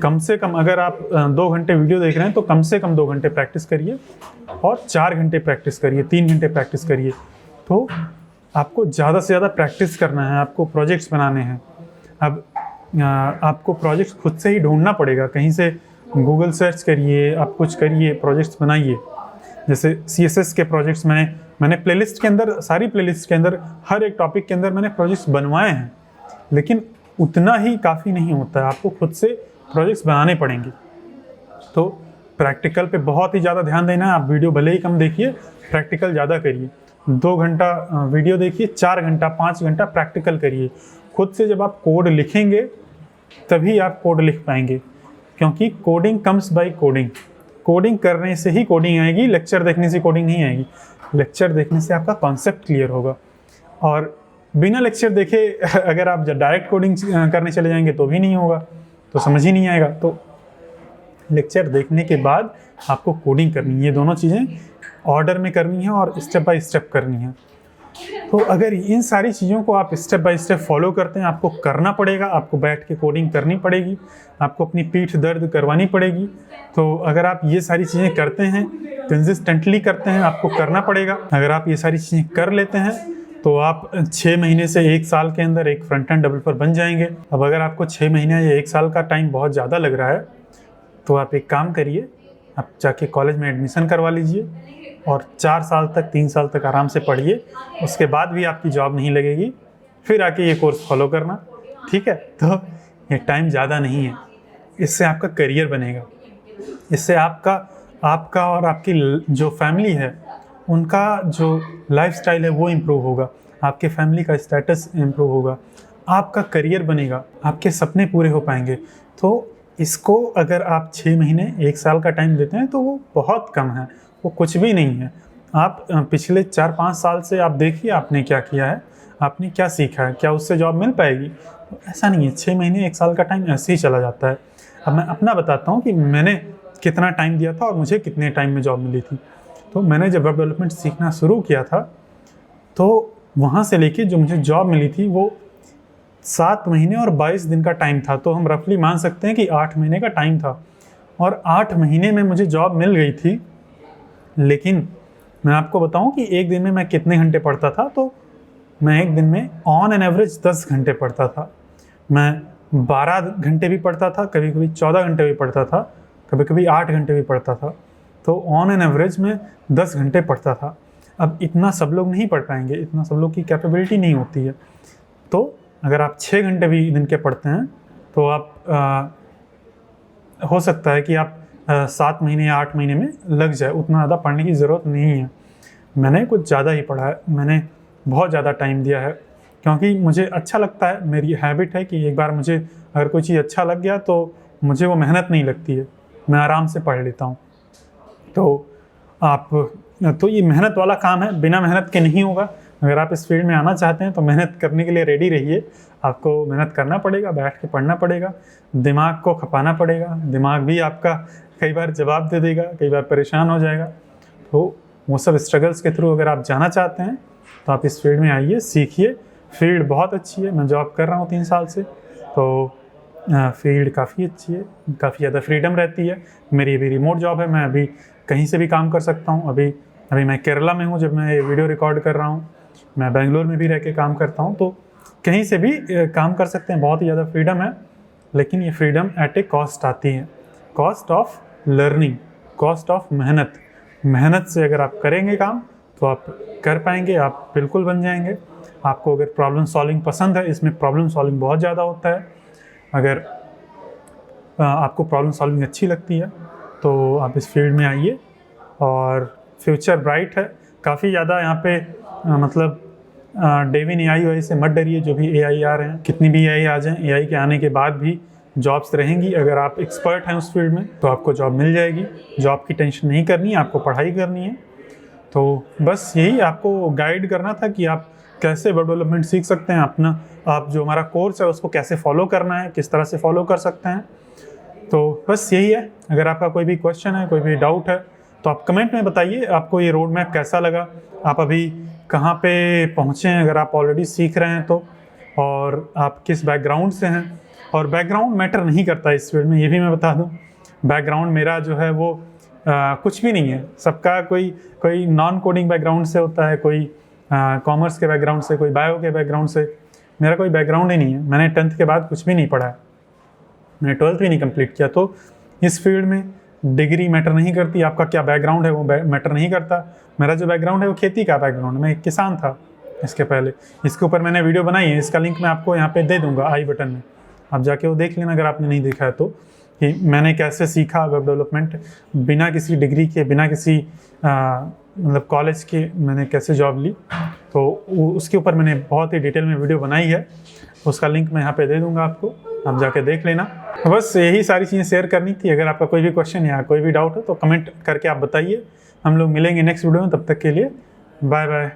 कम से कम अगर आप 2 घंटे वीडियो देख रहे हैं तो कम से कम 2 घंटे प्रैक्टिस करिए और 4 घंटे प्रैक्टिस करिए, 3 घंटे प्रैक्टिस करिए। तो आपको ज़्यादा से ज़्यादा प्रैक्टिस करना है, आपको प्रोजेक्ट्स बनाने हैं। अब आपको प्रोजेक्ट्स खुद से ही ढूंढना पड़ेगा, कहीं से गूगल सर्च करिए, आप कुछ करिए, प्रोजेक्ट्स बनाइए। जैसे CSS के प्रोजेक्ट्स मैंने प्लेलिस्ट के अंदर, सारी प्लेलिस्ट के अंदर, हर एक टॉपिक के अंदर मैंने प्रोजेक्ट्स बनवाए हैं, लेकिन उतना ही काफ़ी नहीं होता है, आपको खुद से प्रोजेक्ट्स बनाने पड़ेंगे। तो प्रैक्टिकल पे बहुत ही ज़्यादा ध्यान देना है। आप वीडियो भले ही कम देखिए, प्रैक्टिकल ज़्यादा करिए। 2 घंटा वीडियो देखिए, 4 घंटा 5 घंटा प्रैक्टिकल करिए। खुद से जब आप कोड लिखेंगे तभी आप कोड लिख पाएंगे, क्योंकि coding comes by coding. Coding करने से ही कोडिंग आएगी, लेक्चर देखने से कोडिंग नहीं आएगी। लेक्चर देखने से आपका कॉन्सेप्ट क्लियर होगा, और बिना लेक्चर देखे अगर आप डायरेक्ट कोडिंग करने चले जाएंगे तो भी नहीं होगा, तो समझ ही नहीं आएगा। तो लेक्चर देखने के बाद आपको कोडिंग करनी है, ये दोनों चीज़ें ऑर्डर में करनी है और स्टेप बाय स्टेप करनी है। तो अगर इन सारी चीज़ों को आप स्टेप बाय स्टेप फॉलो करते हैं, आपको करना पड़ेगा, आपको बैठ के कोडिंग करनी पड़ेगी, आपको अपनी पीठ दर्द करवानी पड़ेगी। तो अगर आप ये सारी चीज़ें करते हैं, कंसिस्टेंटली करते हैं, आपको करना पड़ेगा। अगर आप ये सारी चीज़ें कर लेते हैं तो आप 6 महीने से 1 साल के अंदर एक फ्रंट एंड डेवलपर बन जाएंगे। अब अगर आपको 6 महीने या 1 साल का टाइम बहुत ज़्यादा लग रहा है तो आप एक काम करिए, आप जाके कॉलेज में एडमिशन करवा लीजिए और 4 साल तक 3 साल तक आराम से पढ़िए। उसके बाद भी आपकी जॉब नहीं लगेगी, फिर आके ये कोर्स फॉलो करना, ठीक है। तो ये टाइम ज़्यादा नहीं है, इससे आपका करियर बनेगा, इससे आपका और आपकी जो फैमिली है उनका जो लाइफस्टाइल है वो इम्प्रूव होगा, आपके फैमिली का स्टेटस इम्प्रूव होगा, आपका करियर बनेगा, आपके सपने पूरे हो पाएंगे। तो इसको अगर आप 6 महीने 1 साल का टाइम देते हैं तो वो बहुत कम है, वो कुछ भी नहीं है। आप पिछले 4-5 साल से आप देखिए आपने क्या किया है, आपने क्या सीखा है, क्या उससे जॉब मिल पाएगी? तो ऐसा नहीं है, 6 महीने 1 साल का टाइम ऐसे ही चला जाता है। अब मैं अपना बताता हूँ कि मैंने कितना टाइम दिया था और मुझे कितने टाइम में जॉब मिली थी। तो मैंने जब वेब डेवलपमेंट सीखना शुरू किया था तो वहाँ से लेके जो मुझे जॉब मिली थी वो 7 महीने और 22 दिन का टाइम था। तो हम रफली मान सकते हैं कि 8 महीने का टाइम था, और 8 महीने में मुझे जॉब मिल गई थी। लेकिन मैं आपको बताऊं कि एक दिन में मैं कितने घंटे पढ़ता था, तो मैं एक दिन में ऑन एन एवरेज 10 घंटे पढ़ता था। मैं 12 घंटे भी पढ़ता था, कभी कभी 14 घंटे भी पढ़ता था, कभी कभी 8 घंटे भी पढ़ता था। तो ऑन एन एवरेज में 10 घंटे पढ़ता था। अब इतना सब लोग नहीं पढ़ पाएंगे, इतना सब लोग की कैपेबिलिटी नहीं होती है। तो अगर आप 6 घंटे भी दिन के पढ़ते हैं तो आप हो सकता है कि आप 7 महीने या 8 महीने में लग जाए, उतना ज़्यादा पढ़ने की ज़रूरत नहीं है। मैंने कुछ ज़्यादा ही पढ़ा है, मैंने बहुत ज़्यादा टाइम दिया है, क्योंकि मुझे अच्छा लगता है। मेरी हैबिट है कि एक बार मुझे अगर कोई चीज़ अच्छा लग गया तो मुझे वो मेहनत नहीं लगती है, मैं आराम से पढ़ लेता हूँ। तो ये मेहनत वाला काम है, बिना मेहनत के नहीं होगा। अगर आप इस फील्ड में आना चाहते हैं तो मेहनत करने के लिए रेडी रहिए। आपको मेहनत करना पड़ेगा, बैठ के पढ़ना पड़ेगा, दिमाग को खपाना पड़ेगा। दिमाग भी आपका कई बार जवाब दे देगा, कई बार परेशान हो जाएगा। तो वो सब स्ट्रगल्स के थ्रू अगर आप जाना चाहते हैं तो आप इस फील्ड में आइए, सीखिए। फील्ड बहुत अच्छी है, मैं जॉब कर रहा हूँ 3 साल से, तो फील्ड काफ़ी अच्छी है, काफ़ी ज़्यादा फ्रीडम रहती है। मेरी अभी रिमोट जॉब है, मैं अभी कहीं से भी काम कर सकता हूँ। अभी मैं केरला में हूँ जब मैं ये वीडियो रिकॉर्ड कर रहा हूँ, मैं बेंगलोर में भी रह के काम करता हूँ, तो कहीं से भी काम कर सकते हैं, बहुत ही ज़्यादा फ्रीडम है। लेकिन ये फ्रीडम एट ए कॉस्ट आती है, cost of learning, cost of मेहनत। मेहनत से अगर आप करेंगे काम तो आप कर पाएंगे, आप बिल्कुल बन जाएंगे। आपको अगर प्रॉब्लम सॉल्विंग पसंद है, इसमें प्रॉब्लम सॉल्विंग बहुत ज़्यादा होता है। अगर आपको प्रॉब्लम सॉल्विंग अच्छी लगती है तो आप इस फील्ड में आइए, और फ्यूचर ब्राइट है। काफ़ी ज़्यादा यहाँ पे मतलब डेविन AI से मत डरिए। जो भी AI आ रहे हैं, कितनी भी AI आ जाएं, AI के आने के बाद भी जॉब्स रहेंगी। अगर आप एक्सपर्ट हैं उस फील्ड में तो आपको जॉब मिल जाएगी। जॉब की टेंशन नहीं करनी है, आपको पढ़ाई करनी है। तो बस यही आपको गाइड करना था कि आप कैसे वेब डेवलपमेंट सीख सकते हैं। अपना आप जो हमारा कोर्स है उसको कैसे फॉलो करना है, किस तरह से फॉलो कर सकते हैं। तो बस यही है। अगर आपका कोई भी क्वेश्चन है, कोई भी डाउट है, तो आप कमेंट में बताइए आपको ये रोड मैप कैसा लगा, आप अभी कहाँ पे पहुँचे हैं, अगर आप ऑलरेडी सीख रहे हैं तो, और आप किस बैकग्राउंड से हैं। और बैकग्राउंड मैटर नहीं करता इस फील्ड में, ये भी मैं बता दूँ। बैकग्राउंड मेरा जो है वो कुछ भी नहीं है। सबका कोई नॉन कोडिंग बैकग्राउंड से होता है, कोई कॉमर्स के बैकग्राउंड से, कोई बायो के बैकग्राउंड से। मेरा कोई बैकग्राउंड ही नहीं है। मैंने 10th के बाद कुछ भी नहीं पढ़ा है, मैंने 12th भी नहीं कंप्लीट किया। तो इस फील्ड में डिग्री मैटर नहीं करती, आपका क्या बैकग्राउंड है वो मैटर नहीं करता। मेरा जो बैकग्राउंड है वो खेती का बैकग्राउंड है, मैं एक किसान था इसके पहले। इसके ऊपर मैंने वीडियो बनाई है, इसका लिंक मैं आपको यहाँ पे दे दूँगा आई बटन में, आप जाके वो देख लेना अगर आपने नहीं देखा है तो, कि मैंने कैसे सीखा वेब डेवलपमेंट बिना किसी डिग्री के, बिना किसी मतलब कॉलेज के मैंने कैसे जॉब ली। तो उसके ऊपर मैंने बहुत ही डिटेल में वीडियो बनाई है, उसका लिंक मैं यहाँ पे दे दूँगा आपको, आप जाके देख लेना। बस यही सारी चीज़ें शेयर करनी थी। अगर आपका कोई भी क्वेश्चन या कोई भी डाउट हो तो कमेंट करके आप बताइए। हम लोग मिलेंगे नेक्स्ट वीडियो में, तब तक के लिए बाय बाय।